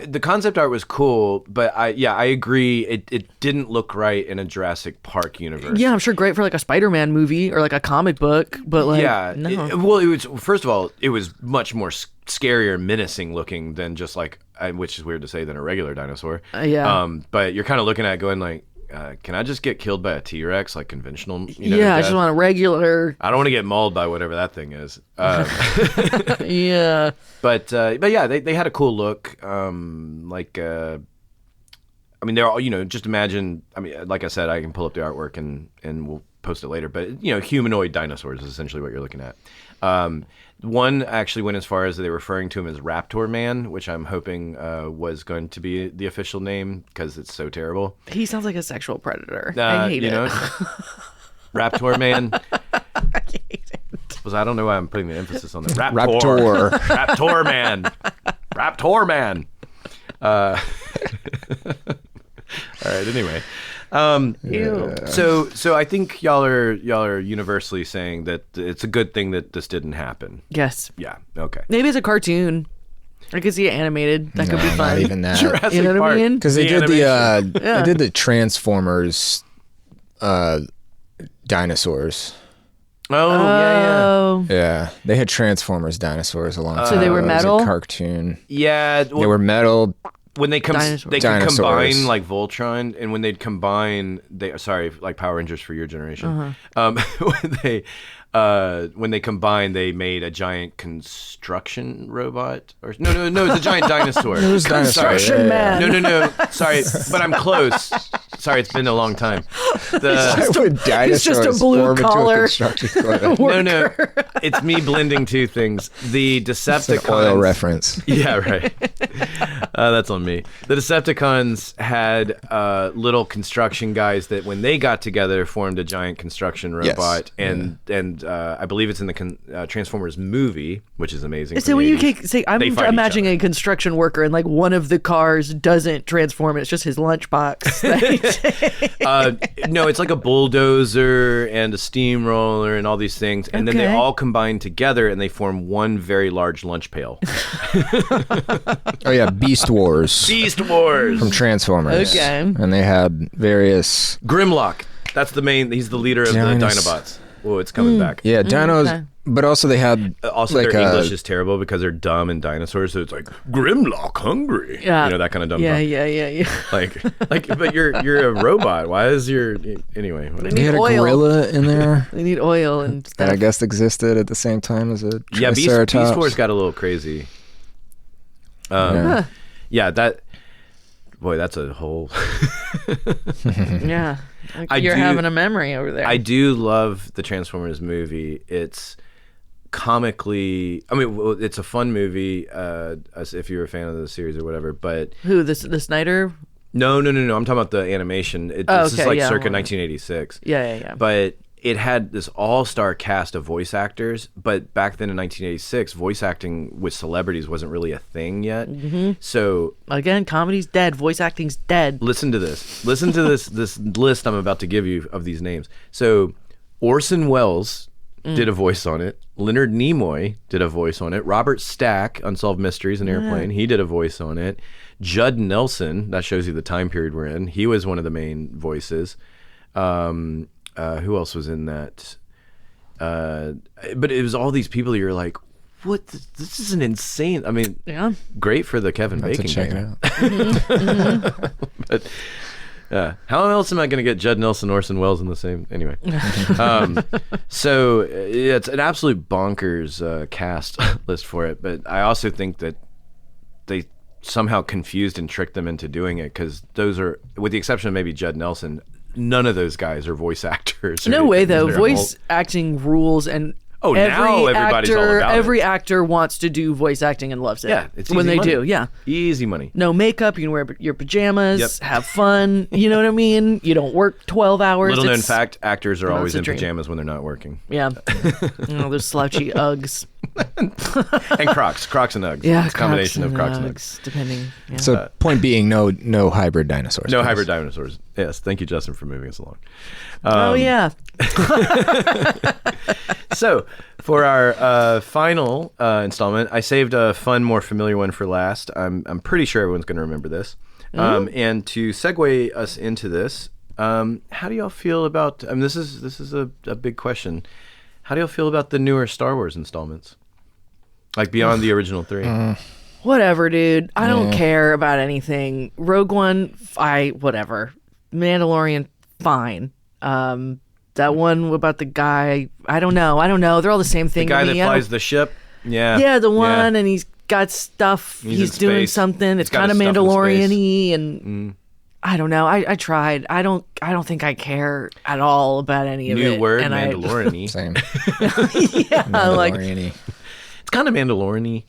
[SPEAKER 1] The concept art was cool, but I agree. It didn't look right in a Jurassic Park universe.
[SPEAKER 3] Yeah, I'm sure great for like a Spider-Man movie or like a comic book, but like, no.
[SPEAKER 1] It was, first of all, it was much more scarier, menacing looking than just like, which is weird to say, than a regular dinosaur.
[SPEAKER 3] Yeah.
[SPEAKER 1] But you're kind of looking at it going like, can I just get killed by a T-Rex, like conventional? I
[SPEAKER 3] I just want a regular.
[SPEAKER 1] I don't want to get mauled by whatever that thing is.
[SPEAKER 3] Yeah.
[SPEAKER 1] But yeah, they had a cool look. I mean, they're all, just imagine. I mean, like I said, I can pull up the artwork and we'll post it later. But humanoid dinosaurs is essentially what you're looking at. One actually went as far as they were referring to him as Raptor Man, which I'm hoping was going to be the official name because it's so terrible.
[SPEAKER 3] He sounds like a sexual predator. I hate it.
[SPEAKER 1] Raptor Man.
[SPEAKER 3] I hate it.
[SPEAKER 1] I don't know why I'm putting the emphasis on the
[SPEAKER 2] Raptor.
[SPEAKER 1] Raptor Man. Raptor Man. All right. Anyway,
[SPEAKER 3] Ew.
[SPEAKER 1] so I think y'all are universally saying that it's a good thing that this didn't happen.
[SPEAKER 3] Yes.
[SPEAKER 1] Yeah. Okay.
[SPEAKER 3] Maybe it's a cartoon. I could see it animated. That could be fun.
[SPEAKER 2] Not even that.
[SPEAKER 1] Jurassic
[SPEAKER 3] You know what I
[SPEAKER 1] Park.
[SPEAKER 3] mean?
[SPEAKER 2] Because they
[SPEAKER 1] The
[SPEAKER 2] did
[SPEAKER 1] animation.
[SPEAKER 2] they did the Transformers dinosaurs.
[SPEAKER 1] Oh, yeah.
[SPEAKER 3] Oh.
[SPEAKER 2] Yeah, they had Transformers dinosaurs along.
[SPEAKER 3] So they were
[SPEAKER 2] It was
[SPEAKER 3] metal?
[SPEAKER 2] a cartoon.
[SPEAKER 1] Yeah.
[SPEAKER 2] They were metal.
[SPEAKER 1] When they
[SPEAKER 3] Dinosaurs.
[SPEAKER 1] they could
[SPEAKER 2] Dinosaurs.
[SPEAKER 1] combine like Voltron, and when they'd combine, like Power Rangers for your generation. When they combined, they made a giant construction robot. Or no, it's a giant dinosaur.
[SPEAKER 2] It was dinosaurs.
[SPEAKER 1] Sorry.
[SPEAKER 3] Man.
[SPEAKER 1] No. Sorry, but I'm close. Sorry, it's been a long time.
[SPEAKER 2] Why would dinosaurs
[SPEAKER 3] just a blue
[SPEAKER 2] form into a
[SPEAKER 3] collar
[SPEAKER 2] construction equipment?
[SPEAKER 1] No, it's me blending two things. The
[SPEAKER 2] It's an
[SPEAKER 1] Decepticons.
[SPEAKER 2] oil reference.
[SPEAKER 1] Yeah, right. That's on me. The Decepticons had little construction guys that, when they got together, formed a giant construction robot, and I believe it's in the Transformers movie, which is amazing.
[SPEAKER 3] So
[SPEAKER 1] from
[SPEAKER 3] when
[SPEAKER 1] the
[SPEAKER 3] you
[SPEAKER 1] 80s.
[SPEAKER 3] say, I'm
[SPEAKER 1] They fight each
[SPEAKER 3] imagining
[SPEAKER 1] other.
[SPEAKER 3] a construction worker and like one of the cars doesn't transform, it's just his lunchbox. that he takes.
[SPEAKER 1] No, it's like a bulldozer and a steamroller and all these things, and then they
[SPEAKER 3] Okay.
[SPEAKER 1] all combine together and they form one very large lunch pail.
[SPEAKER 2] Oh yeah, Beast Wars
[SPEAKER 1] Beast Wars.
[SPEAKER 2] from Transformers.
[SPEAKER 3] Okay.
[SPEAKER 2] And they had various.
[SPEAKER 1] Grimlock. That's the main. He's the leader of the
[SPEAKER 2] Dinos.
[SPEAKER 1] Dinobots. Oh, it's coming back.
[SPEAKER 2] Yeah, dinos.
[SPEAKER 3] okay.
[SPEAKER 2] But also they had
[SPEAKER 1] Also,
[SPEAKER 2] like
[SPEAKER 1] their English is terrible because they're dumb and dinosaurs. So it's like Grimlock hungry.
[SPEAKER 3] Yeah.
[SPEAKER 1] You know, that kind of dumb
[SPEAKER 3] Yeah,
[SPEAKER 1] talk.
[SPEAKER 3] yeah.
[SPEAKER 1] Like, but you're a robot. Why is your anyway? Whatever.
[SPEAKER 2] They had a
[SPEAKER 3] oil.
[SPEAKER 2] gorilla in there
[SPEAKER 3] They need oil and
[SPEAKER 2] that
[SPEAKER 3] stuff.
[SPEAKER 2] I guess existed at the same time as a
[SPEAKER 1] Yeah,
[SPEAKER 2] Triceratops.
[SPEAKER 1] Beast Wars got a little crazy.
[SPEAKER 2] Yeah.
[SPEAKER 1] Yeah, that's a whole.
[SPEAKER 3] Yeah. Like
[SPEAKER 1] I
[SPEAKER 3] you're
[SPEAKER 1] do-
[SPEAKER 3] having a memory over there.
[SPEAKER 1] I do love the Transformers movie. It's comically. I mean, well, it's a fun movie. As if you're a fan of the series or whatever, but.
[SPEAKER 3] Who, the Snyder?
[SPEAKER 1] No. I'm talking about the animation. This is
[SPEAKER 3] okay,
[SPEAKER 1] like
[SPEAKER 3] yeah,
[SPEAKER 1] circa
[SPEAKER 3] well,
[SPEAKER 1] 1986.
[SPEAKER 3] Yeah.
[SPEAKER 1] But it had this all-star cast of voice actors. But back then in 1986, voice acting with celebrities wasn't really a thing yet. Mm-hmm. So
[SPEAKER 3] Again, comedy's dead. Voice acting's dead.
[SPEAKER 1] listen to this. Listen to this list I'm about to give you of these names. So Orson Welles did a voice on it. Leonard Nimoy did a voice on it. Robert Stack, Unsolved Mysteries, an airplane, he did a voice on it. Judd Nelson, that shows you the time period we're in. He was one of the main voices. Who else was in that? But it was all these people you're like, what? This is an insane. I mean,
[SPEAKER 3] Yeah.
[SPEAKER 1] great for the Kevin
[SPEAKER 2] Have to
[SPEAKER 1] Bacon
[SPEAKER 2] check
[SPEAKER 1] game.
[SPEAKER 2] it out.
[SPEAKER 1] But how else am I going to get Judd Nelson, Orson Welles in the same? Anyway, so it's an absolute bonkers cast list for it. But I also think that they somehow confused and tricked them into doing it, because those are, with the exception of maybe Judd Nelson, none of those guys are voice actors. or
[SPEAKER 3] No way,
[SPEAKER 1] anything.
[SPEAKER 3] though.
[SPEAKER 1] They're
[SPEAKER 3] Voice acting rules, and
[SPEAKER 1] Oh, now everybody's all about it.
[SPEAKER 3] every actor wants to do voice acting and loves it.
[SPEAKER 1] Yeah, it's
[SPEAKER 3] when
[SPEAKER 1] easy
[SPEAKER 3] they
[SPEAKER 1] money.
[SPEAKER 3] do. Yeah,
[SPEAKER 1] easy money.
[SPEAKER 3] no makeup. You can wear your pajamas.
[SPEAKER 1] Yep.
[SPEAKER 3] Have fun. You know what I mean? You don't work 12 hours.
[SPEAKER 1] Little known
[SPEAKER 3] It's-
[SPEAKER 1] fact: actors are always
[SPEAKER 3] a
[SPEAKER 1] in
[SPEAKER 3] dream.
[SPEAKER 1] pajamas when they're not working,
[SPEAKER 3] Yeah. Those slouchy Uggs.
[SPEAKER 1] and Crocs and Uggs.
[SPEAKER 3] Yeah,
[SPEAKER 1] it's a combination of Crocs and Uggs.
[SPEAKER 3] depending. Yeah.
[SPEAKER 2] So point being, no hybrid dinosaurs.
[SPEAKER 1] No
[SPEAKER 2] please.
[SPEAKER 1] hybrid dinosaurs. Yes, thank you, Justin, for moving us along.
[SPEAKER 3] oh yeah.
[SPEAKER 1] So, for our final installment, I saved a fun, more familiar one for last. I'm pretty sure everyone's going to remember this. And to segue us into this, how do y'all feel about? I mean, this is a big question. How do y'all feel about the newer Star Wars installments, like beyond the original three?
[SPEAKER 3] Whatever, dude. I don't care about anything. Rogue One, whatever. Mandalorian, fine. That one about the guy, I don't know. They're all the same
[SPEAKER 1] The
[SPEAKER 3] thing.
[SPEAKER 1] guy
[SPEAKER 3] to
[SPEAKER 1] that
[SPEAKER 3] me. I don't-
[SPEAKER 1] flies the ship. Yeah.
[SPEAKER 3] Yeah, the one, and he's got stuff.
[SPEAKER 1] He's
[SPEAKER 3] He's
[SPEAKER 1] in
[SPEAKER 3] doing
[SPEAKER 1] space.
[SPEAKER 3] something. It's
[SPEAKER 1] He's got
[SPEAKER 3] kind of
[SPEAKER 1] his stuff in
[SPEAKER 3] Mandalorian-y, and I don't know. I tried. I don't think I care at all about any of it.
[SPEAKER 1] New word,
[SPEAKER 3] and
[SPEAKER 1] Mandalorian-y.
[SPEAKER 2] Same.
[SPEAKER 3] yeah, like
[SPEAKER 2] Mandalorian-y.
[SPEAKER 1] It's kind of Mandalorian-y.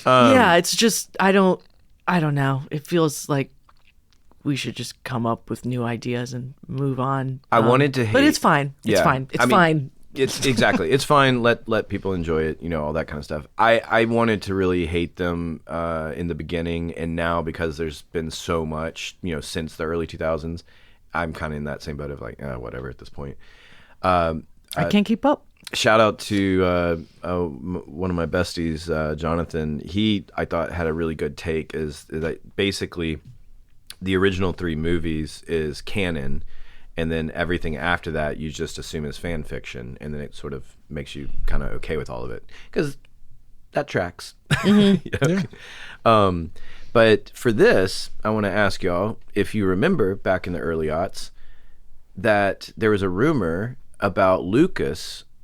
[SPEAKER 3] yeah, it's just I don't know. It feels like we should just come up with new ideas and move on.
[SPEAKER 1] I wanted to hate,
[SPEAKER 3] but it's fine. It's
[SPEAKER 1] Yeah.
[SPEAKER 3] fine. It's
[SPEAKER 1] I mean,
[SPEAKER 3] fine.
[SPEAKER 1] It's exactly. It's fine. Let people enjoy it. You know, all that kind of stuff. I wanted to really hate them in the beginning, and now because there's been so much, since the early 2000s, I'm kind of in that same boat of like, whatever at this point.
[SPEAKER 3] I can't keep up.
[SPEAKER 1] Shout out to one of my besties, Jonathan. He, I thought, had a really good take. Is that basically the original three movies is canon, and then everything after that you just assume is fan fiction, and then it sort of makes you kind of okay with all of it because that tracks. You know?
[SPEAKER 2] Yeah.
[SPEAKER 1] But for this, I want to ask y'all if you remember back in the early aughts that there was a rumor about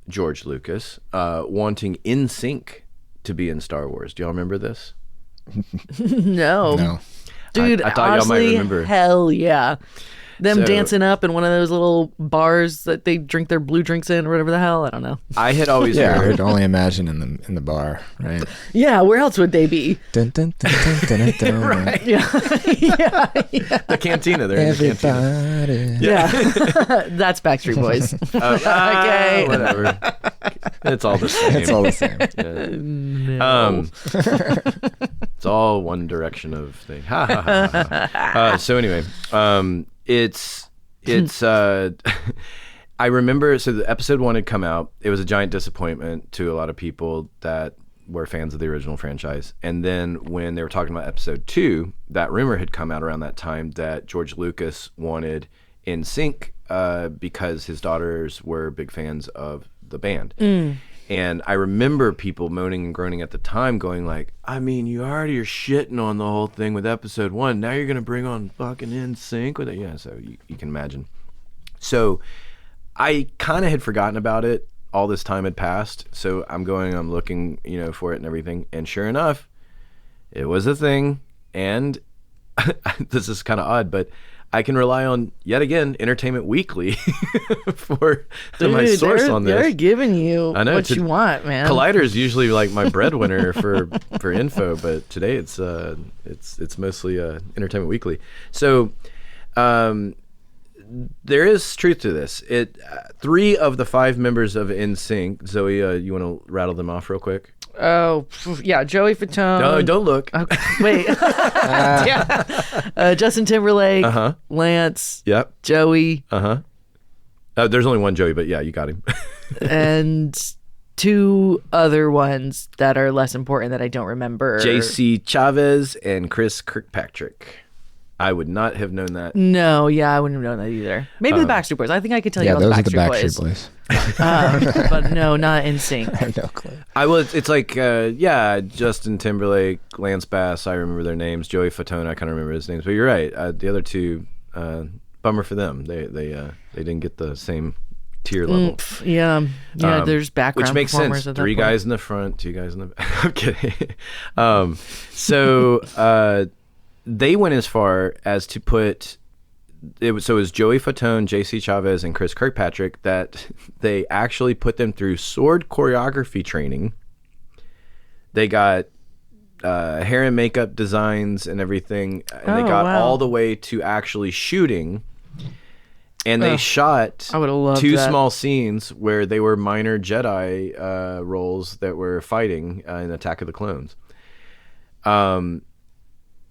[SPEAKER 1] George Lucas, wanting NSYNC to be in Star Wars. Do y'all remember this?
[SPEAKER 3] No.
[SPEAKER 2] No.
[SPEAKER 3] Dude,
[SPEAKER 1] I thought y'all might
[SPEAKER 3] honestly,
[SPEAKER 1] remember.
[SPEAKER 3] hell yeah. Them
[SPEAKER 1] So-
[SPEAKER 3] dancing up in one of those little bars that they drink their blue drinks in or whatever the hell. I don't know.
[SPEAKER 1] I had always
[SPEAKER 2] Yeah, I
[SPEAKER 1] heard.
[SPEAKER 2] could only imagine in the bar, right?
[SPEAKER 3] Yeah, where else would they be?
[SPEAKER 2] Dun, dun, dun, dun, dun, dun, dun.
[SPEAKER 1] Right.
[SPEAKER 3] Yeah.
[SPEAKER 1] The cantina. They're in the cantina.
[SPEAKER 2] Everybody.
[SPEAKER 3] Yeah. That's Backstreet Boys. Okay.
[SPEAKER 1] Whatever. It's all the same.
[SPEAKER 2] It's all the same.
[SPEAKER 1] Yeah. It's all one direction of thing. Ha, ha, ha, ha, ha. So anyway, it's I remember, so the episode 1 had come out. It was a giant disappointment to a lot of people that were fans of the original franchise. And then when they were talking about episode 2, that rumor had come out around that time that George Lucas wanted NSYNC because his daughters were big fans of the band. And I remember people moaning and groaning at the time going like, I mean, you already are shitting on the whole thing with episode 1. Now you're going to bring on fucking NSYNC with it. Yeah, so you can imagine. So I kind of had forgotten about it. All this time had passed. So I'm looking, for it and everything. And sure enough, it was a thing. And this is kind of odd, but I can rely on, yet again, Entertainment Weekly for my source on this.
[SPEAKER 3] They're giving you
[SPEAKER 1] I know,
[SPEAKER 3] what you want, man.
[SPEAKER 1] Collider is usually like my breadwinner for info, but today it's mostly Entertainment Weekly. So there is truth to this. 3 of the 5 members of NSYNC. Zoe, you want to rattle them off real quick?
[SPEAKER 3] Oh, yeah, Joey Fatone.
[SPEAKER 1] No, don't look.
[SPEAKER 3] Okay, wait. Yeah. Justin Timberlake, Lance,
[SPEAKER 1] Yep.
[SPEAKER 3] Joey,
[SPEAKER 1] There's only one Joey, but yeah, you got him.
[SPEAKER 3] and 2 other ones that are less important that I don't remember.
[SPEAKER 1] JC Chavez and Chris Kirkpatrick. I would not have known that.
[SPEAKER 3] No, yeah, I wouldn't have known that either. Maybe the Backstreet Boys. I think I could tell you
[SPEAKER 2] Yeah,
[SPEAKER 3] all
[SPEAKER 2] those
[SPEAKER 3] the
[SPEAKER 2] are the
[SPEAKER 3] Backstreet
[SPEAKER 2] Backstreet
[SPEAKER 3] Boys.
[SPEAKER 2] Boys.
[SPEAKER 3] But no, not NSYNC.
[SPEAKER 2] I have no clue.
[SPEAKER 1] It's like, Justin Timberlake, Lance Bass, I remember their names. Joey Fatone, I kind of remember his names. But you're right. The other 2, bummer for them. They didn't get the same tier level.
[SPEAKER 3] Yeah, there's background
[SPEAKER 1] Which makes
[SPEAKER 3] performers
[SPEAKER 1] sense.
[SPEAKER 3] at that
[SPEAKER 1] 3
[SPEAKER 3] point.
[SPEAKER 1] guys in the front, 2 guys in the back. I'm kidding. So they went as far as to put it was Joey Fatone, JC Chavez, and Chris Kirkpatrick that they actually put them through sword choreography training. They got hair and makeup designs and everything, and they got all the way to actually shooting. And they shot
[SPEAKER 3] I would've loved
[SPEAKER 1] 2
[SPEAKER 3] that.
[SPEAKER 1] small scenes where they were minor Jedi roles that were fighting in Attack of the Clones.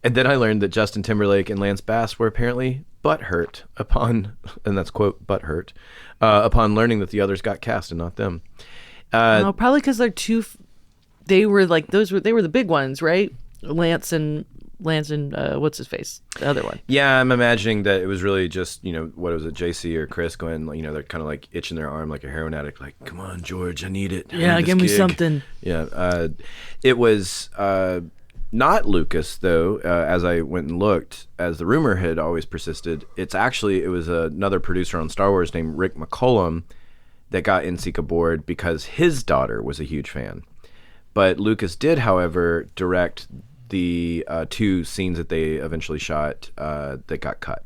[SPEAKER 1] And then I learned that Justin Timberlake and Lance Bass were apparently butthurt upon, and that's quote, butthurt, upon learning that the others got cast and not them.
[SPEAKER 3] No, probably because they're too. They were like they were the big ones, right? Lance and what's his face, the other one.
[SPEAKER 1] Yeah, I'm imagining that it was really just, what was it, JC or Chris going, they're kind of like itching their arm like a heroin addict, like, come on, George, I need it.
[SPEAKER 3] Yeah, give me something.
[SPEAKER 1] Yeah, it was not Lucas, though, as I went and looked, as the rumor had always persisted. It was another producer on Star Wars named Rick McCollum that got NSYNC aboard because his daughter was a huge fan. But Lucas did, however, direct the 2 scenes that they eventually shot that got cut.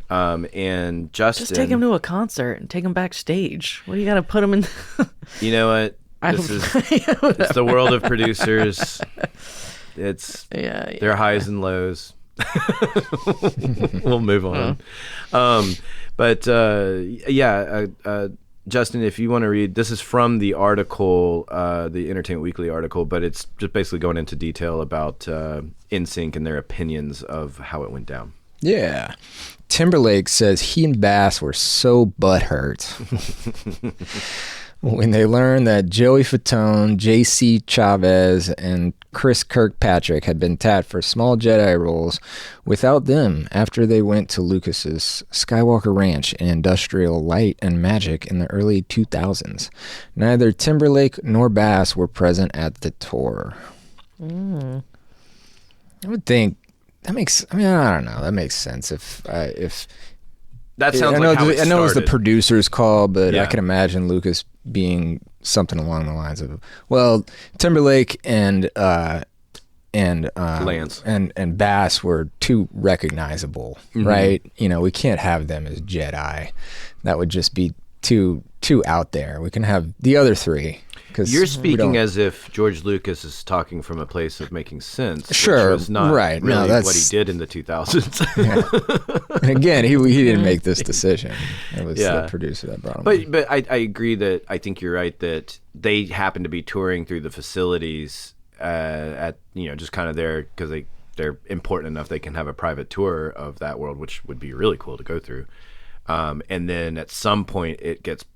[SPEAKER 1] And Justin...
[SPEAKER 3] Just take him to a concert and take him backstage. What do you got to put him in?
[SPEAKER 1] You know what? It's the world of producers. It's their highs and lows. We'll move on. Justin, if you want to read, this is from the article, the Entertainment Weekly article, but it's just basically going into detail about NSYNC and their opinions of how it went down.
[SPEAKER 2] Yeah. Timberlake says he and Bass were so butthurt when they learned that Joey Fatone, JC Chavez, and Chris Kirkpatrick had been tapped for small Jedi roles without them after they went to Lucas's Skywalker Ranch in Industrial Light and Magic in the early 2000s. Neither Timberlake nor Bass were present at the tour. I would think that makes. I mean, I don't know. That makes sense if.
[SPEAKER 1] That sounds like how it
[SPEAKER 2] I know it was the
[SPEAKER 1] started.
[SPEAKER 2] producer's call, but
[SPEAKER 1] Yeah.
[SPEAKER 2] I can imagine Lucas being something along the lines of, well, Timberlake and
[SPEAKER 1] Lance
[SPEAKER 2] and Bass were too recognizable, right? You know, we can't have them as Jedi. That would just be too out there. We can have the other three.
[SPEAKER 1] You're speaking as if George Lucas is talking from a place of making sense.
[SPEAKER 2] Sure,
[SPEAKER 1] which was not
[SPEAKER 2] right. No,
[SPEAKER 1] really
[SPEAKER 2] that's-
[SPEAKER 1] what he did in the 2000s.
[SPEAKER 2] And again, he didn't make this decision. It was
[SPEAKER 1] Yeah.
[SPEAKER 2] the producer that brought him.
[SPEAKER 1] But I agree that I think you're right that they happen to be touring through the facilities at just kind of there because they're important enough they can have a private tour of that world, which would be really cool to go through. And then at some point it gets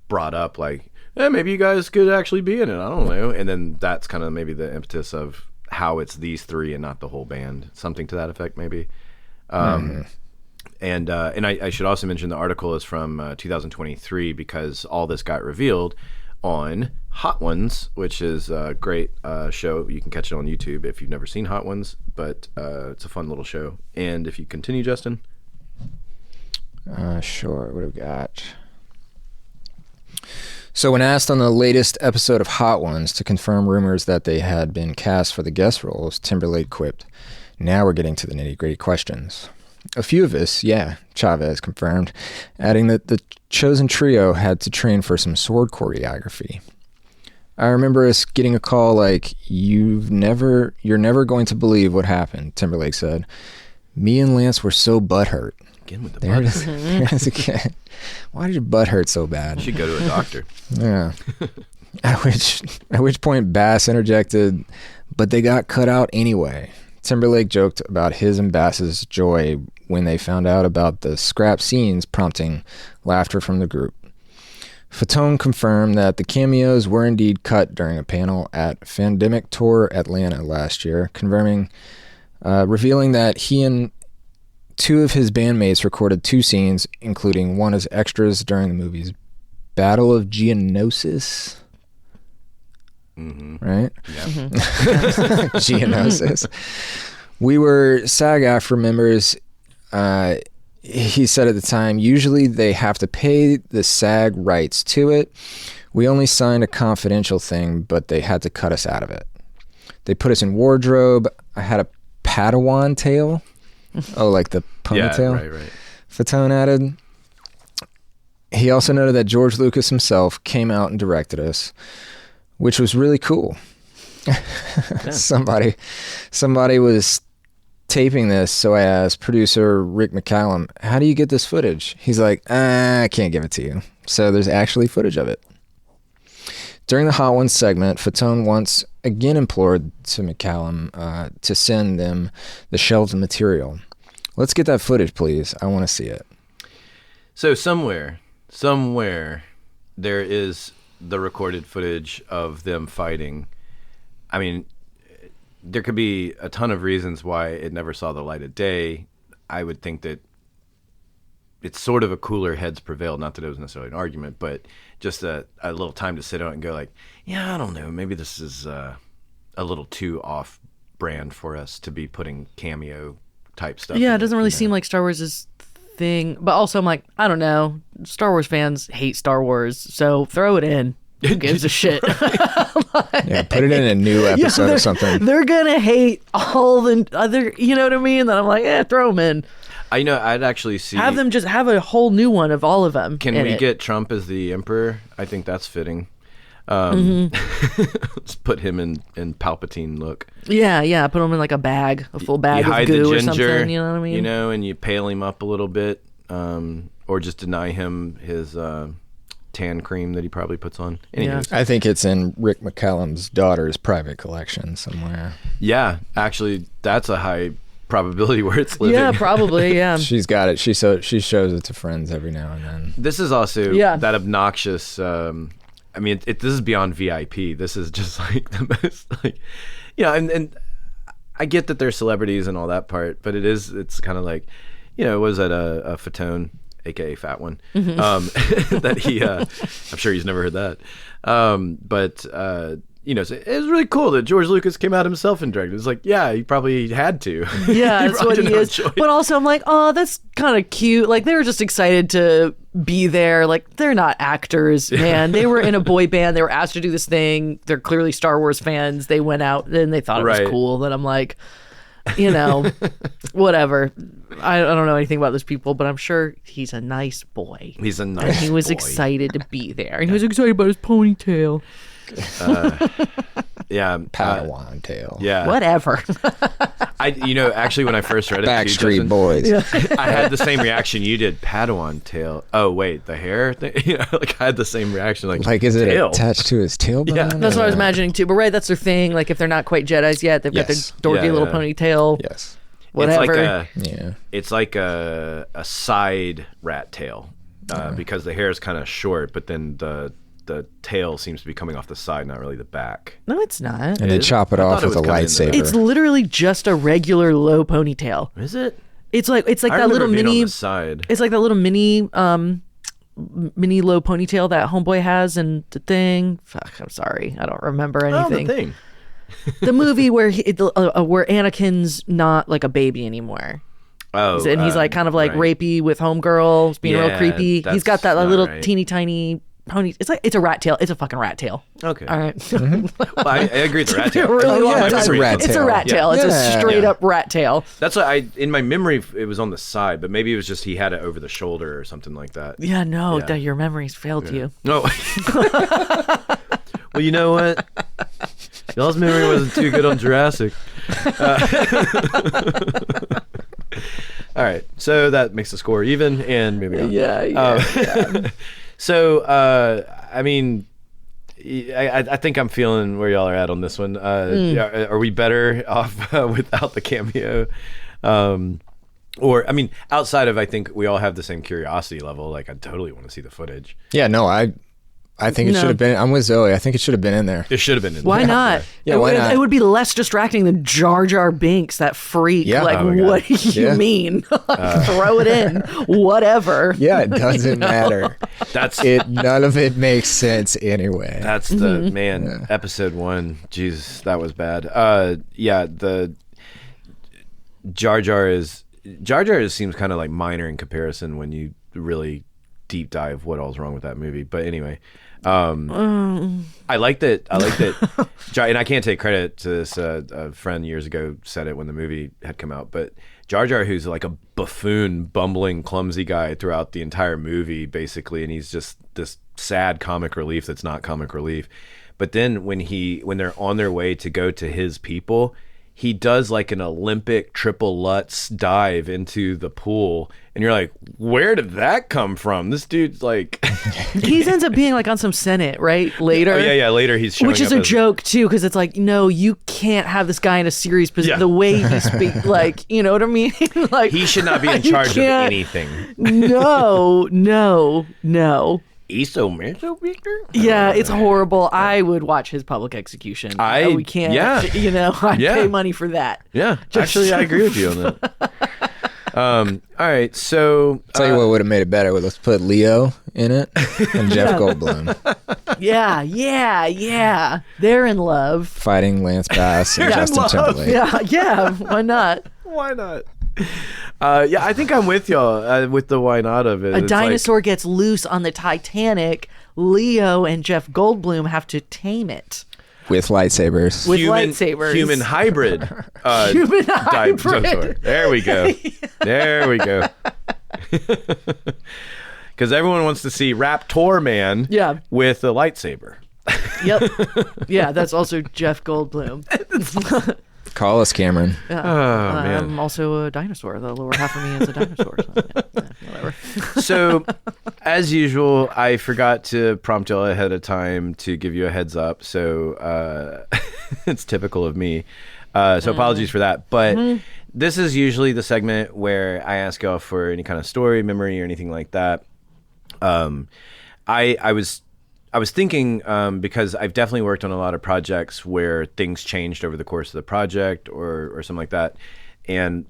[SPEAKER 1] brought up like, maybe you guys could actually be in it. I don't know. And then that's kind of maybe the impetus of how it's these three and not the whole band. Something to that effect, maybe. And I should also mention the article is from 2023 because all this got revealed on Hot Ones, which is a great show. You can catch it on YouTube if you've never seen Hot Ones, but it's a fun little show. And if you continue, Justin.
[SPEAKER 2] Sure. What have we got? So when asked on the latest episode of Hot Ones to confirm rumors that they had been cast for the guest roles, Timberlake quipped, "Now we're getting to the nitty-gritty questions. A few of us, yeah," Chavez confirmed, adding that the chosen trio had to train for some sword choreography. "I remember us getting a call like, you're never going to believe what happened," Timberlake said. "Me and Lance were so butthurt."
[SPEAKER 1] Again with the
[SPEAKER 2] There it
[SPEAKER 1] butt.
[SPEAKER 2] is. There it is again. Why did your butt hurt so bad?
[SPEAKER 1] You should go to a doctor.
[SPEAKER 2] Yeah. At which point Bass interjected, "But they got cut out anyway." Timberlake joked about his and Bass's joy when they found out about the scrap scenes, prompting laughter from the group. Fatone confirmed that the cameos were indeed cut during a panel at Fandemic Tour Atlanta last year, revealing that he and two of his bandmates recorded 2 scenes, including one as extras during the movie's Battle of Geonosis. Right?
[SPEAKER 1] Yeah.
[SPEAKER 2] Geonosis. "We were SAG-AFTRA members," he said at the time. "Usually they have to pay the SAG rights to it. We only signed a confidential thing, but they had to cut us out of it. They put us in wardrobe. I had a Padawan tail." Oh, like the ponytail?
[SPEAKER 1] Yeah, right.
[SPEAKER 2] Fatone added. He also noted that George Lucas himself came out and directed us, which was really cool. Somebody was taping this, so I asked producer Rick McCallum, "How do you get this footage?" He's like, "I can't give it to you." So there's actually footage of it. During the Hot Ones segment, Fatone once again implored to McCallum to send them the shelved material. "Let's get that footage, please. I want to see it."
[SPEAKER 1] So somewhere there is the recorded footage of them fighting. I mean, there could be a ton of reasons why it never saw the light of day. I would think that it's sort of a cooler heads prevailed. Not that it was necessarily an argument, but just a little time to sit out and go like, yeah, I don't know. Maybe this is a little too off brand for us to be putting cameo type stuff.
[SPEAKER 3] Yeah,
[SPEAKER 1] in
[SPEAKER 3] it doesn't really
[SPEAKER 1] you know?
[SPEAKER 3] seem like Star Wars' thing. But also, I'm like, I don't know. Star Wars fans hate Star Wars, so throw it in. Who gives a shit?
[SPEAKER 2] Yeah, put it in a new episode or something.
[SPEAKER 3] They're gonna hate all the other. You know what I mean? Then I'm like, throw them in.
[SPEAKER 1] I know. I'd actually see.
[SPEAKER 3] Have them just have a whole new one of all of them.
[SPEAKER 1] Can
[SPEAKER 3] in
[SPEAKER 1] we
[SPEAKER 3] it.
[SPEAKER 1] get Trump as the emperor? I think that's fitting. Let's put him in Palpatine look.
[SPEAKER 3] Yeah. Put them in like a bag, a full bag
[SPEAKER 1] You
[SPEAKER 3] of
[SPEAKER 1] hide
[SPEAKER 3] goo
[SPEAKER 1] the
[SPEAKER 3] or
[SPEAKER 1] ginger,
[SPEAKER 3] something. You know what I mean?
[SPEAKER 1] and you pale him up a little bit, or just deny him his tan cream that he probably puts on. Anyways,
[SPEAKER 2] I think it's in Rick McCallum's daughter's private collection somewhere.
[SPEAKER 1] yeah, actually, that's a high probability where it's living.
[SPEAKER 3] Yeah, probably. Yeah.
[SPEAKER 2] She's got it. She shows it to friends every now and then.
[SPEAKER 1] This is also
[SPEAKER 3] Yeah.
[SPEAKER 1] that obnoxious. I mean, this is beyond VIP. This is just like the most like and I get that they're celebrities and all that part, but it's kind of like, was that a Fatone, aka Fat One, that he, I'm sure he's never heard that. But so it was really cool that George Lucas came out himself and directed. It's like, yeah, he probably had to.
[SPEAKER 3] Yeah, that's what he is. But also, I'm like, oh, that's kind of cute. Like, they were just excited to be there. Like, they're not actors, man. They were in a boy band. They were asked to do this thing. They're clearly Star Wars fans. They went out and they thought it was cool. Then I'm like, whatever. I don't know anything about those people, but I'm sure he's a nice boy.
[SPEAKER 1] He's a nice boy.
[SPEAKER 3] And he was excited to be there. And he was excited about his ponytail.
[SPEAKER 2] Padawan tail.
[SPEAKER 1] Yeah.
[SPEAKER 3] Whatever.
[SPEAKER 1] Actually, when I first read it,
[SPEAKER 2] Backstreet Boys.
[SPEAKER 1] I had the same reaction you did. Padawan tail. Oh wait, the hair thing. I had the same reaction. Like
[SPEAKER 2] is it
[SPEAKER 1] tail
[SPEAKER 2] attached to his tailbone?
[SPEAKER 1] Yeah,
[SPEAKER 3] that's what I was imagining too. But that's their thing. Like, if they're not quite Jedis yet, they've got their dorky little ponytail.
[SPEAKER 2] Yes.
[SPEAKER 3] Whatever.
[SPEAKER 1] It's like a side rat tail, because the hair is kind of short, but then the tail seems to be coming off the side, not really the back.
[SPEAKER 3] No, it's not.
[SPEAKER 2] And they chop it off with a lightsaber.
[SPEAKER 3] It's literally just a regular low ponytail.
[SPEAKER 1] Is it?
[SPEAKER 3] It's like that little mini. On the side. It's like that little mini low ponytail that Homeboy has in the Thing. Fuck, I'm sorry, I don't remember anything.
[SPEAKER 1] The Thing.
[SPEAKER 3] The movie where where Anakin's not like a baby anymore.
[SPEAKER 1] Oh,
[SPEAKER 3] and he's like kind of like rapey with homegirls, being real creepy. He's got that little teeny tiny pony. It's a rat tail. It's a fucking rat tail.
[SPEAKER 1] Okay.
[SPEAKER 3] All right.
[SPEAKER 1] Well, I agree. It's a rat tail.
[SPEAKER 2] It's a rat tail.
[SPEAKER 3] It's a rat tail. It's a straight up rat tail.
[SPEAKER 1] That's what in my memory, it was on the side, but maybe it was just he had it over the shoulder or something like that.
[SPEAKER 3] Yeah, no, that your memories failed you.
[SPEAKER 1] No. Well, you know what? Y'all's memory wasn't too good on Jurassic. All right, so that makes the score even, and moving on.
[SPEAKER 3] Yeah.
[SPEAKER 1] So, I mean, I think I'm feeling where y'all are at on this one. Are we better off without the cameo? Or, I mean, outside of, I think we all have the same curiosity level. Like, I totally want to see the footage.
[SPEAKER 2] Yeah, no, I think it should have been. I'm with Zoe. I think it should have been in there.
[SPEAKER 1] It should have been in there.
[SPEAKER 3] Why not?
[SPEAKER 2] Yeah, why not?
[SPEAKER 3] It would be less distracting than Jar Jar Binks, that freak.
[SPEAKER 2] Yeah.
[SPEAKER 3] Like, what do you mean? Throw it in. Whatever.
[SPEAKER 2] Yeah, it doesn't matter. None of it makes sense anyway.
[SPEAKER 1] That's the episode 1. Jesus, that was bad. The Jar Jar seems kind of like minor in comparison when you really deep dive what all's wrong with that movie. But anyway, I like that. And I can't take credit to this. A friend years ago said it when the movie had come out. But Jar Jar, who's like a buffoon, bumbling, clumsy guy throughout the entire movie, basically, and he's just this sad comic relief that's not comic relief. But then when they're on their way to go to his people, he does like an Olympic triple Lutz dive into the pool, and you're like, where did that come from? This dude's like
[SPEAKER 3] he ends up being like on some Senate, right? Later.
[SPEAKER 1] Oh, yeah, later he's showing
[SPEAKER 3] which is
[SPEAKER 1] up
[SPEAKER 3] a joke too, because it's like, no, you can't have this guy in a serious position. The way he speaks, like, you know what I mean? Like,
[SPEAKER 1] he should not be in charge of anything.
[SPEAKER 3] No. Yeah, it's horrible. I would watch his public execution. We can't.
[SPEAKER 1] Yeah.
[SPEAKER 3] I'd pay money for that.
[SPEAKER 1] Yeah, actually, I agree with you on that. All right, so
[SPEAKER 2] Tell you what would have made it better. Let's put Leo in it and Jeff Goldblum
[SPEAKER 3] Yeah. They're in love,
[SPEAKER 2] fighting Lance Bass and Justin Timberlake.
[SPEAKER 3] Yeah. Why not?
[SPEAKER 1] Why not? I think I'm with y'all with the why not of it.
[SPEAKER 3] A dinosaur gets loose on the Titanic. Leo and Jeff Goldblum have to tame it.
[SPEAKER 2] With lightsabers.
[SPEAKER 1] Human hybrid.
[SPEAKER 3] Human hybrid.
[SPEAKER 1] Dinosaur. There we go. Because everyone wants to see Raptor Man with a lightsaber.
[SPEAKER 3] Yep. Yeah, that's also Jeff Goldblum.
[SPEAKER 2] Call us, Cameron.
[SPEAKER 1] Man.
[SPEAKER 3] I'm also a dinosaur. The lower half of me is a dinosaur. So, whatever.
[SPEAKER 1] So, as usual, I forgot to prompt y'all ahead of time to give you a heads up. So, it's typical of me. So apologies for that. But this is usually the segment where I ask y'all for any kind of story, memory, or anything like that. I was I was thinking, because I've definitely worked on a lot of projects where things changed over the course of the project or something like that. And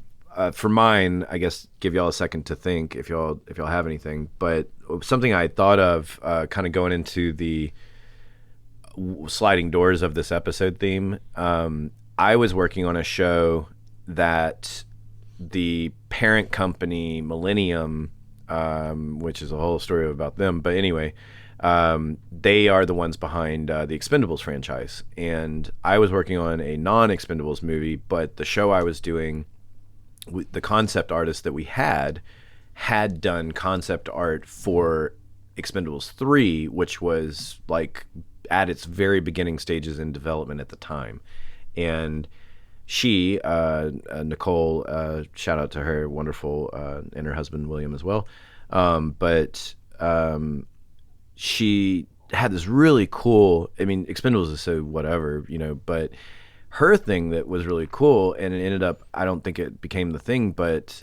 [SPEAKER 1] for mine, I guess give y'all a second to think if y'all have anything. But something I thought of, kind of going into the sliding doors of this episode theme. I was working on a show that the parent company Millennium, which is a whole story about them. But anyway, they are the ones behind the Expendables franchise. And I was working on a non-Expendables movie, but the show I was doing, the concept artist that we had done concept art for Expendables 3, which was like at its very beginning stages in development at the time. And she, Nicole, shout out to her, wonderful, and her husband William as well. But she had this really cool, I mean, Expendables is so whatever, but her thing that was really cool, and it ended up, I don't think it became the thing, but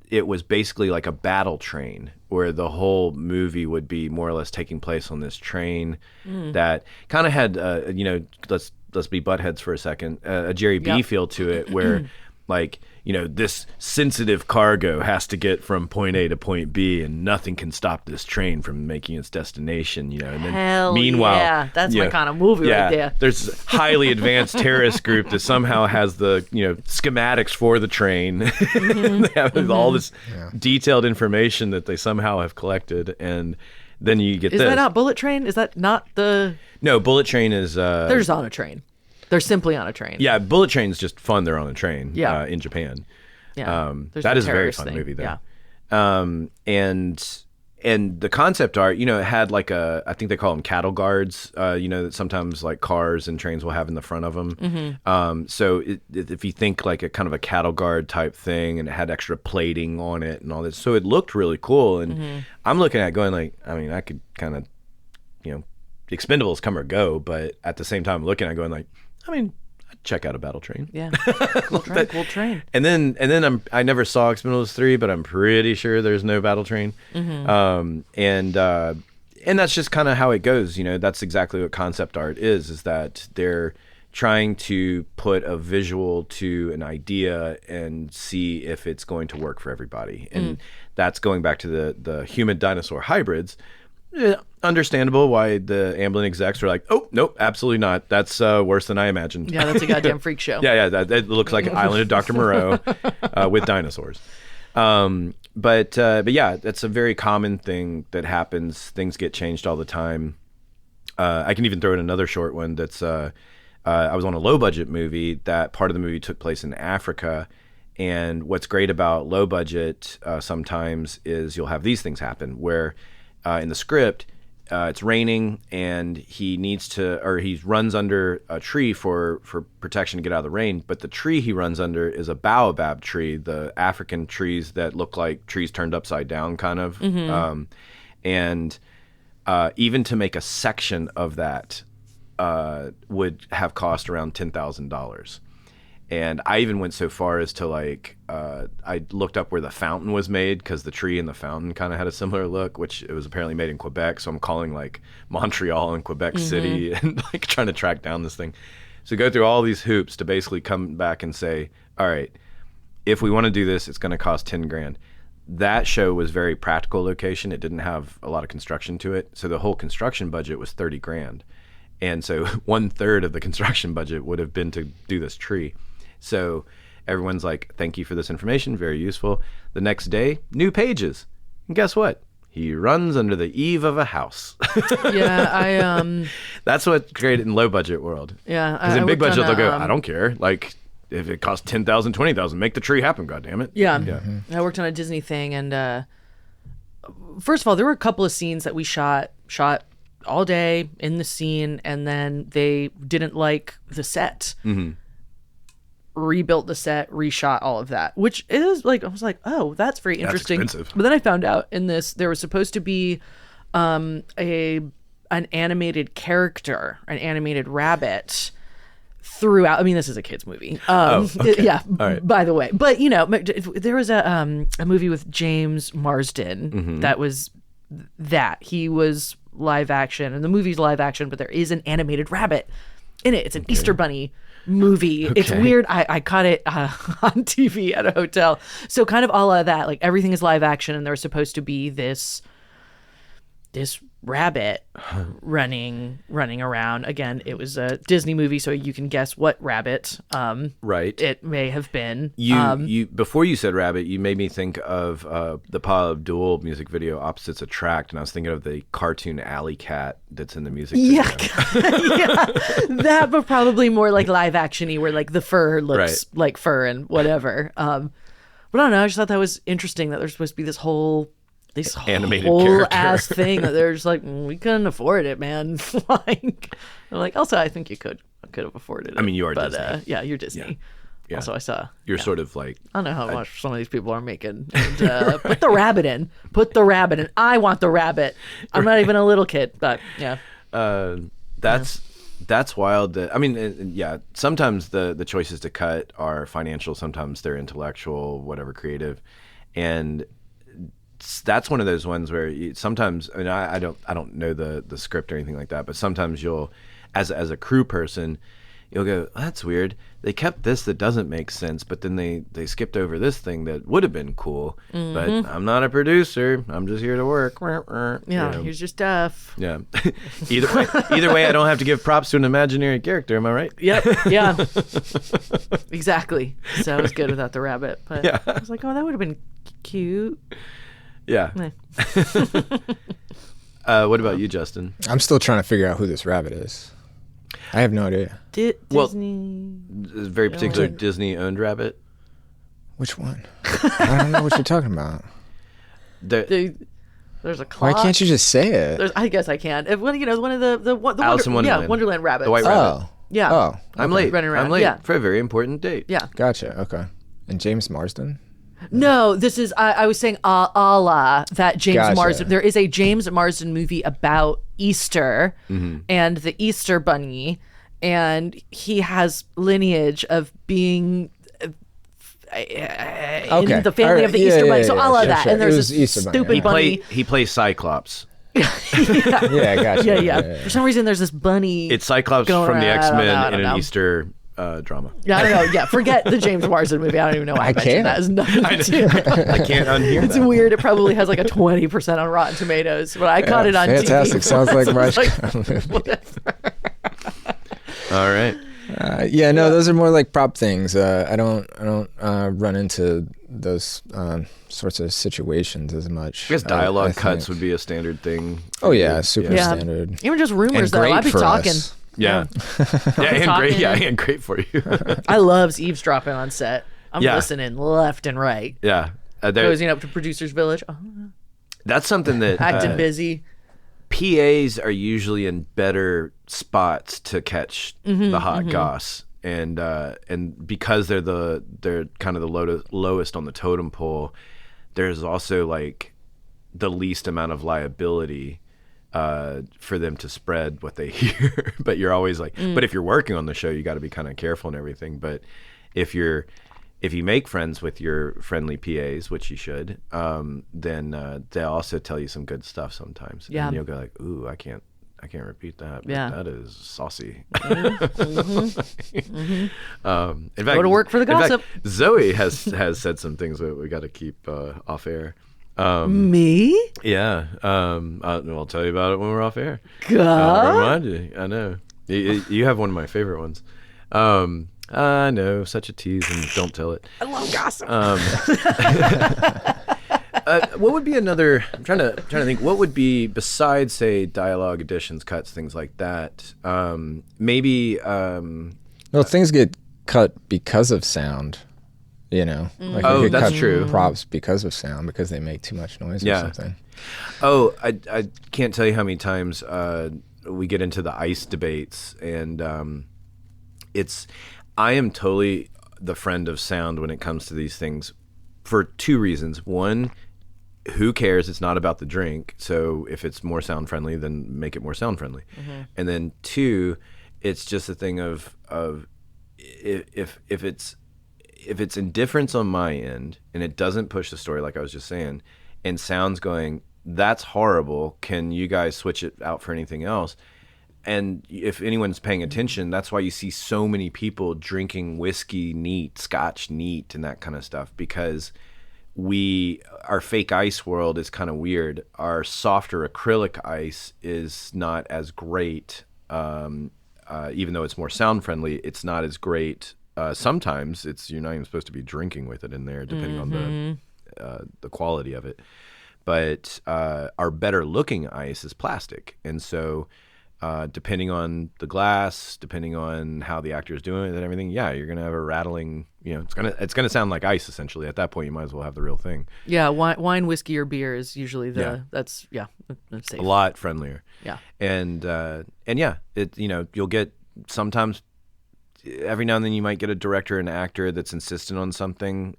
[SPEAKER 1] it was basically like a battle train where the whole movie would be more or less taking place on this train that kind of had, let's be buttheads for a second, a Jerry B feel to it, where like, this sensitive cargo has to get from point A to point B, and nothing can stop this train from making its destination, and then
[SPEAKER 3] Hell
[SPEAKER 1] meanwhile,
[SPEAKER 3] yeah, that's my kind of movie right there.
[SPEAKER 1] There's a highly advanced terrorist group that somehow has the, schematics for the train. They have all this detailed information that they somehow have collected, and then you get
[SPEAKER 3] Is
[SPEAKER 1] this.
[SPEAKER 3] that not Bullet Train? Is that not the...
[SPEAKER 1] No, Bullet Train is...
[SPEAKER 3] They're just on a train. They're simply on a train.
[SPEAKER 1] Yeah, Bullet Train's just fun. They're on a train in Japan.
[SPEAKER 3] Yeah.
[SPEAKER 1] That is a very fun movie, though. Yeah. And the concept art, it had like I think they call them cattle guards, that sometimes like cars and trains will have in the front of them. So if you think like a kind of a cattle guard type thing, and it had extra plating on it and all this, so it looked really cool. And I'm looking at it going like, I mean, I could kind of, Expendables come or go, but at the same time looking at it going like, I mean, I'd check out a battle train.
[SPEAKER 3] Yeah. Cool train.
[SPEAKER 1] And then I never saw Expendables 3, but I'm pretty sure there's no battle train. And that's just kind of how it goes. That's exactly what concept art is that they're trying to put a visual to an idea and see if it's going to work for everybody. And that's going back to the human dinosaur hybrids. Yeah, understandable why the Amblin execs are like, oh, nope, absolutely not. That's worse than I imagined.
[SPEAKER 3] Yeah, that's a goddamn freak show.
[SPEAKER 1] Yeah, that looks like Island of Dr. Moreau with dinosaurs. But yeah, that's a very common thing that happens. Things get changed all the time. I can even throw in another short one that's, I was on a low-budget movie that part of the movie took place in Africa. And what's great about low budget sometimes is you'll have these things happen where in the script, it's raining and he runs under a tree for protection to get out of the rain. But the tree he runs under is a baobab tree, the African trees that look like trees turned upside down, kind of. And even to make a section of that would have cost around $10,000. And I even went so far as to I looked up where the fountain was made because the tree and the fountain kind of had a similar look, which it was apparently made in Quebec. So I'm calling Montreal and Quebec City and trying to track down this thing. So go through all these hoops to basically come back and say, all right, if we want to do this, it's going to cost $10,000. That show was very practical location. It didn't have a lot of construction to it. So the whole construction budget was $30,000. And so 1/3 of the construction budget would have been to do this tree. So everyone's like, thank you for this information, very useful. The next day, new pages. And guess what? He runs under the eave of a house.
[SPEAKER 3] Yeah,
[SPEAKER 1] That's what's great in low budget world.
[SPEAKER 3] Yeah.
[SPEAKER 1] Because in big budget, they'll go, I don't care. Like, if it costs $10,000, $20,000, make the tree happen, goddammit.
[SPEAKER 3] Yeah. I worked on a Disney thing, and first of all, there were a couple of scenes that we shot all day in the scene, and then they didn't like the set. Rebuilt the set, reshot all of that, which is like, I was like, oh, that's very interesting.
[SPEAKER 1] That's expensive.
[SPEAKER 3] But then I found out in this, there was supposed to be an animated character, an animated rabbit throughout. I mean, this is a kid's movie.
[SPEAKER 1] Okay.
[SPEAKER 3] Yeah,
[SPEAKER 1] all right.
[SPEAKER 3] by the way. But, there was a movie with James Marsden that was that. He was live action, and the movie's live action, but there is an animated rabbit in it. It's an Easter Bunny movie. It's weird. I caught it on TV at a hotel. So kind of all of that, like everything is live action, and there's supposed to be this rabbit running around. Again, it was a Disney movie, so you can guess what rabbit
[SPEAKER 1] Right.
[SPEAKER 3] it may have been.
[SPEAKER 1] You before you said rabbit, you made me think of the Paula Abdul music video "Opposites Attract," and I was thinking of the cartoon alley cat that's in the music video.
[SPEAKER 3] Yeah, that, but probably more like live actiony, where like the fur looks like fur and whatever. But I don't know. I just thought that was interesting that there's supposed to be this whole
[SPEAKER 1] animated
[SPEAKER 3] whole
[SPEAKER 1] character.
[SPEAKER 3] ass thing that they're just like, we couldn't afford it, man. Like, I'm like, also, I think you could have afforded it.
[SPEAKER 1] I mean, you are
[SPEAKER 3] but,
[SPEAKER 1] Disney.
[SPEAKER 3] Yeah, you're Disney.
[SPEAKER 1] Yeah.
[SPEAKER 3] Also, I saw.
[SPEAKER 1] You're sort of like
[SPEAKER 3] I don't know how much some of these people are making. And, put the rabbit in. Put the rabbit in. I want the rabbit. I'm not even a little kid, but yeah.
[SPEAKER 1] That's wild. I mean, yeah. Sometimes the choices to cut are financial. Sometimes they're intellectual, whatever, creative, and that's one of those ones where sometimes. I mean, I don't know the script or anything like that, but sometimes you'll, as a crew person, you'll go, that's weird. They kept this that doesn't make sense, but then they skipped over this thing that would have been cool. But I'm not a producer. I'm just here to work.
[SPEAKER 3] Yeah, here's your stuff.
[SPEAKER 1] Yeah. Either way, I don't have to give props to an imaginary character. Am I right?
[SPEAKER 3] Yep. Yeah. Exactly. So I was good without the rabbit, but I was like, oh, that would have been cute.
[SPEAKER 1] Yeah. What about you, Justin?
[SPEAKER 2] I'm still trying to figure out who this rabbit is. I have no idea.
[SPEAKER 3] Disney.
[SPEAKER 1] A very particular Disney-owned rabbit.
[SPEAKER 2] Which one? I don't know what you're talking about.
[SPEAKER 3] There's a clock.
[SPEAKER 2] Why can't you just say it?
[SPEAKER 3] I guess I can. One of the
[SPEAKER 1] Alice in Wonderland.
[SPEAKER 3] Yeah, Wonderland rabbits.
[SPEAKER 1] The white rabbit.
[SPEAKER 3] Yeah.
[SPEAKER 2] Oh.
[SPEAKER 1] I'm late.
[SPEAKER 3] Running around.
[SPEAKER 1] I'm late
[SPEAKER 3] Yeah.
[SPEAKER 1] for a very important date.
[SPEAKER 3] Yeah.
[SPEAKER 2] Gotcha. Okay. And James Marsden?
[SPEAKER 3] No, this is I was saying that James
[SPEAKER 2] Gotcha.
[SPEAKER 3] Marsden. There is a James Marsden movie about Easter and the Easter Bunny, and he has lineage of being in the family of the Easter Bunny. So that,
[SPEAKER 2] sure.
[SPEAKER 3] and there's
[SPEAKER 2] It was
[SPEAKER 3] this
[SPEAKER 2] Easter Bunny,
[SPEAKER 3] stupid
[SPEAKER 2] yeah.
[SPEAKER 3] bunny.
[SPEAKER 1] He plays Cyclops.
[SPEAKER 2] Yeah, gotcha.
[SPEAKER 3] Yeah. For some reason, there's this bunny.
[SPEAKER 1] It's Cyclops
[SPEAKER 3] going
[SPEAKER 1] from the
[SPEAKER 3] around.
[SPEAKER 1] X-Men
[SPEAKER 3] I
[SPEAKER 1] in
[SPEAKER 3] don't
[SPEAKER 1] an
[SPEAKER 3] know.
[SPEAKER 1] Easter drama.
[SPEAKER 3] Yeah, I don't know. Yeah, forget the James Marsden movie. I don't even know why I mentioned
[SPEAKER 2] can't.
[SPEAKER 3] that. It's nothing to do.
[SPEAKER 1] I can't unhear
[SPEAKER 3] It's
[SPEAKER 1] that.
[SPEAKER 3] weird. It probably has like a 20% on Rotten Tomatoes, but I caught it on
[SPEAKER 2] Fantastic.
[SPEAKER 3] TV.
[SPEAKER 2] Sounds like my
[SPEAKER 3] Whatever.
[SPEAKER 1] All right.
[SPEAKER 2] those are more like prop things. I don't run into those sorts of situations as much.
[SPEAKER 1] I guess dialogue
[SPEAKER 2] I
[SPEAKER 1] cuts
[SPEAKER 2] think.
[SPEAKER 1] would be a standard thing.
[SPEAKER 2] Oh yeah, super
[SPEAKER 3] Yeah.
[SPEAKER 2] standard.
[SPEAKER 3] Even just rumors,
[SPEAKER 2] And
[SPEAKER 3] though.
[SPEAKER 2] great
[SPEAKER 3] I'd be
[SPEAKER 2] for
[SPEAKER 3] talking.
[SPEAKER 2] us.
[SPEAKER 1] Yeah. And
[SPEAKER 3] talking.
[SPEAKER 1] great. Yeah, and great for you.
[SPEAKER 3] I loves eavesdropping on set. I'm
[SPEAKER 1] Yeah.
[SPEAKER 3] listening left and right.
[SPEAKER 1] Yeah.
[SPEAKER 3] Goes, to Producers Village. Oh,
[SPEAKER 1] That's something that
[SPEAKER 3] acting busy.
[SPEAKER 1] PAs are usually in better spots to catch the hot goss, and because they're kind of the lowest on the totem pole, there's also like the least amount of liability for them to spread what they hear. But you're always like, but if you're working on the show, you got to be kind of careful and everything. But if you make friends with your friendly PAs, which you should, then they'll also tell you some good stuff sometimes.
[SPEAKER 3] Yeah.
[SPEAKER 1] And you'll go like, ooh, I can't repeat that. But
[SPEAKER 3] Yeah.
[SPEAKER 1] that is saucy.
[SPEAKER 3] Mm-hmm.
[SPEAKER 1] In fact,
[SPEAKER 3] Go to work for the
[SPEAKER 1] in fact,
[SPEAKER 3] gossip.
[SPEAKER 1] Zoe has said some things that we got to keep off air.
[SPEAKER 3] Me?
[SPEAKER 1] Yeah. I'll tell you about it when we're off air.
[SPEAKER 3] God.
[SPEAKER 1] Remind you. I know. You have one of my favorite ones. I know, such a tease, and don't tell it.
[SPEAKER 3] I love gossip.
[SPEAKER 1] What would be another? I'm trying to think. What would be besides, say, dialogue additions, cuts, things like that? Maybe.
[SPEAKER 2] Well, things get cut because of sound. Like they
[SPEAKER 1] Oh,
[SPEAKER 2] get
[SPEAKER 1] that's
[SPEAKER 2] cut
[SPEAKER 1] true.
[SPEAKER 2] Props because of sound because they make too much noise
[SPEAKER 1] Yeah.
[SPEAKER 2] or something.
[SPEAKER 1] Oh, I can't tell you how many times we get into the ICE debates, and I am totally the friend of sound when it comes to these things for two reasons. One, who cares? It's not about the drink. So if it's more sound friendly, then make it more sound friendly. And then two, it's just a thing of if it's indifference on my end and it doesn't push the story, like I was just saying, and sound's going, that's horrible. Can you guys switch it out for anything else? And if anyone's paying attention, that's why you see so many people drinking whiskey neat, scotch neat, and that kind of stuff, because our fake ice world is kind of weird. Our softer acrylic ice is not as great. Even though it's more sound friendly, it's not as great. Sometimes you're not even supposed to be drinking with it in there, depending on the quality of it. But our better looking ice is plastic, and so depending on the glass, depending on how the actor is doing it and everything, you're gonna have a rattling. It's gonna sound like ice essentially. At that point, you might as well have the real thing.
[SPEAKER 3] Yeah, wine, whiskey, or beer is usually that's safe.
[SPEAKER 1] A lot friendlier.
[SPEAKER 3] Yeah,
[SPEAKER 1] and you'll get sometimes. Every now and then you might get a director and actor that's insistent on something,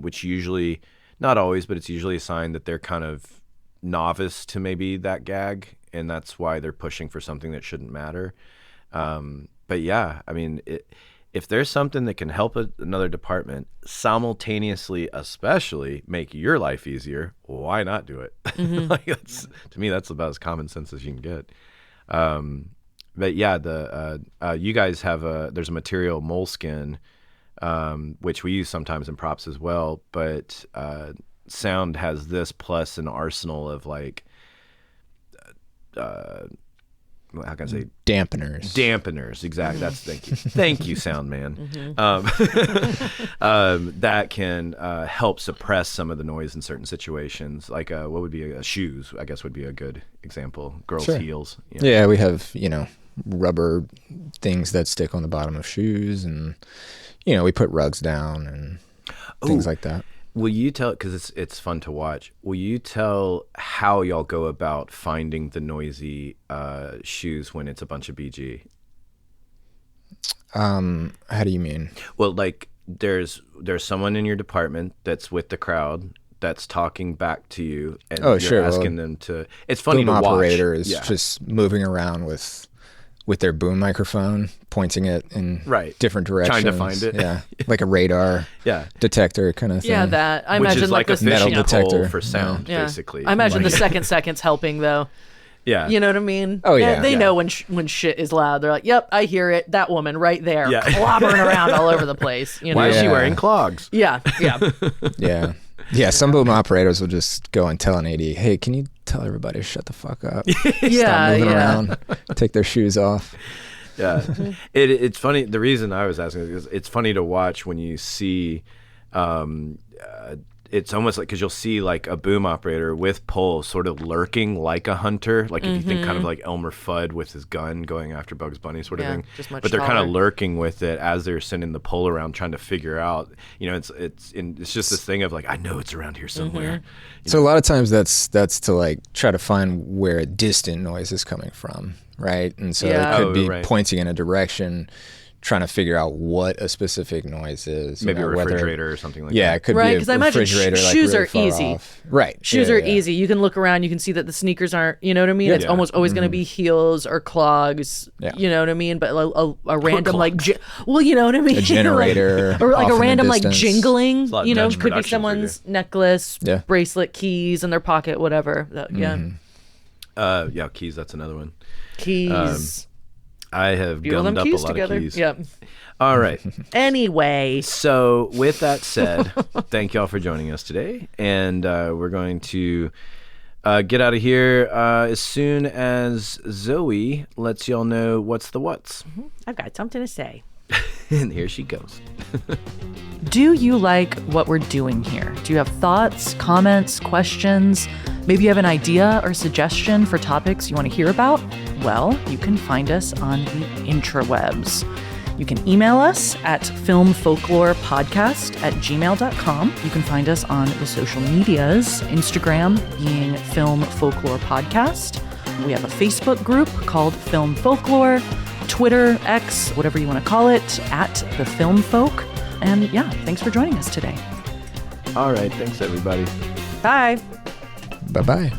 [SPEAKER 1] which usually, not always, but it's usually a sign that they're kind of novice to maybe that gag, and that's why they're pushing for something that shouldn't matter. But yeah, I mean, if there's something that can help another department simultaneously, especially make your life easier, why not do it? To me, that's about as common sense as you can get. But yeah, you guys have there's a material moleskin, which we use sometimes in props as well. But sound has this plus an arsenal of like, how can I say, dampeners. Exactly. Thank you, sound man. That can help suppress some of the noise in certain situations. Like what would be shoes? I guess would be a good example. Girls' heels.
[SPEAKER 2] Yeah, we have rubber things that stick on the bottom of shoes, and we put rugs down and things like that.
[SPEAKER 1] Will you tell, because it's fun to watch, will you tell how y'all go about finding the noisy shoes when it's a bunch of BG?
[SPEAKER 2] How do you mean?
[SPEAKER 1] Well, like there's someone in your department that's with the crowd that's talking back to you, and you're asking them to. It's funny to watch.
[SPEAKER 2] Boom operator is just moving around with their boom microphone, pointing it in different directions.
[SPEAKER 1] Trying to find it.
[SPEAKER 2] Yeah, like a radar detector kind of thing.
[SPEAKER 3] Yeah, that. I
[SPEAKER 1] Which
[SPEAKER 3] imagine
[SPEAKER 1] is like a
[SPEAKER 2] metal
[SPEAKER 1] fishing
[SPEAKER 2] detector
[SPEAKER 1] pole for sound, basically.
[SPEAKER 3] I imagine the second's helping, though.
[SPEAKER 1] Yeah.
[SPEAKER 3] You know what I mean?
[SPEAKER 2] Oh, yeah.
[SPEAKER 3] They know when shit is loud. They're like, yep, I hear it. That woman right there, clobbering around all over the place.
[SPEAKER 1] Why is she wearing clogs?
[SPEAKER 3] Yeah.
[SPEAKER 2] Yeah, some boom operators will just go and tell an AD, hey, can you tell everybody to shut the fuck up? Stop moving around, take their shoes off.
[SPEAKER 1] Yeah. It's funny. The reason I was asking is it's funny to watch when you see, it's almost like, because you'll see like a boom operator with pole sort of lurking like a hunter. Like if you think kind of like Elmer Fudd with his gun going after Bugs Bunny sort of thing. But they're kind of lurking with it as they're sending the pole around trying to figure out, it's just this thing of like, I know it's around here somewhere.
[SPEAKER 2] So a lot of times that's to like try to find where a distant noise is coming from, right? And so it could be pointing in a direction, trying to figure out what a specific noise is.
[SPEAKER 1] Maybe a refrigerator or something like that.
[SPEAKER 2] Yeah, it could be a refrigerator.
[SPEAKER 3] Shoes
[SPEAKER 2] like
[SPEAKER 3] are
[SPEAKER 2] really
[SPEAKER 3] easy.
[SPEAKER 2] Off. Right.
[SPEAKER 3] Shoes are easy. You can look around. You can see that the sneakers aren't, you know what I mean? It's almost always going to be heels or clogs. Yeah. You know what I mean? But a random well, you know what I mean?
[SPEAKER 2] A generator.
[SPEAKER 3] Or like a random like jingling,
[SPEAKER 1] could
[SPEAKER 3] be someone's necklace, bracelet, keys in their pocket, whatever.
[SPEAKER 1] Keys, that's another one.
[SPEAKER 3] Keys.
[SPEAKER 1] I have gummed up a lot of keys.
[SPEAKER 3] Yep.
[SPEAKER 1] All right.
[SPEAKER 3] Anyway.
[SPEAKER 1] So with that said, thank y'all for joining us today. And we're going to get out of here as soon as Zoe lets y'all know what's the what's.
[SPEAKER 3] I've got something to say.
[SPEAKER 1] And here she goes.
[SPEAKER 3] Do you like what we're doing here? Do you have thoughts, comments, questions? Maybe you have an idea or suggestion for topics you want to hear about? Well, you can find us on the intrawebs. You can email us at filmfolklorepodcast@gmail.com. You can find us on the social medias, Instagram being Film Folklore Podcast. We have a Facebook group called Film Folklore, Twitter, X, whatever you want to call it, @TheFilmFolk. And yeah, thanks for joining us today.
[SPEAKER 1] All right. Thanks, everybody.
[SPEAKER 3] Bye.
[SPEAKER 2] Bye-bye.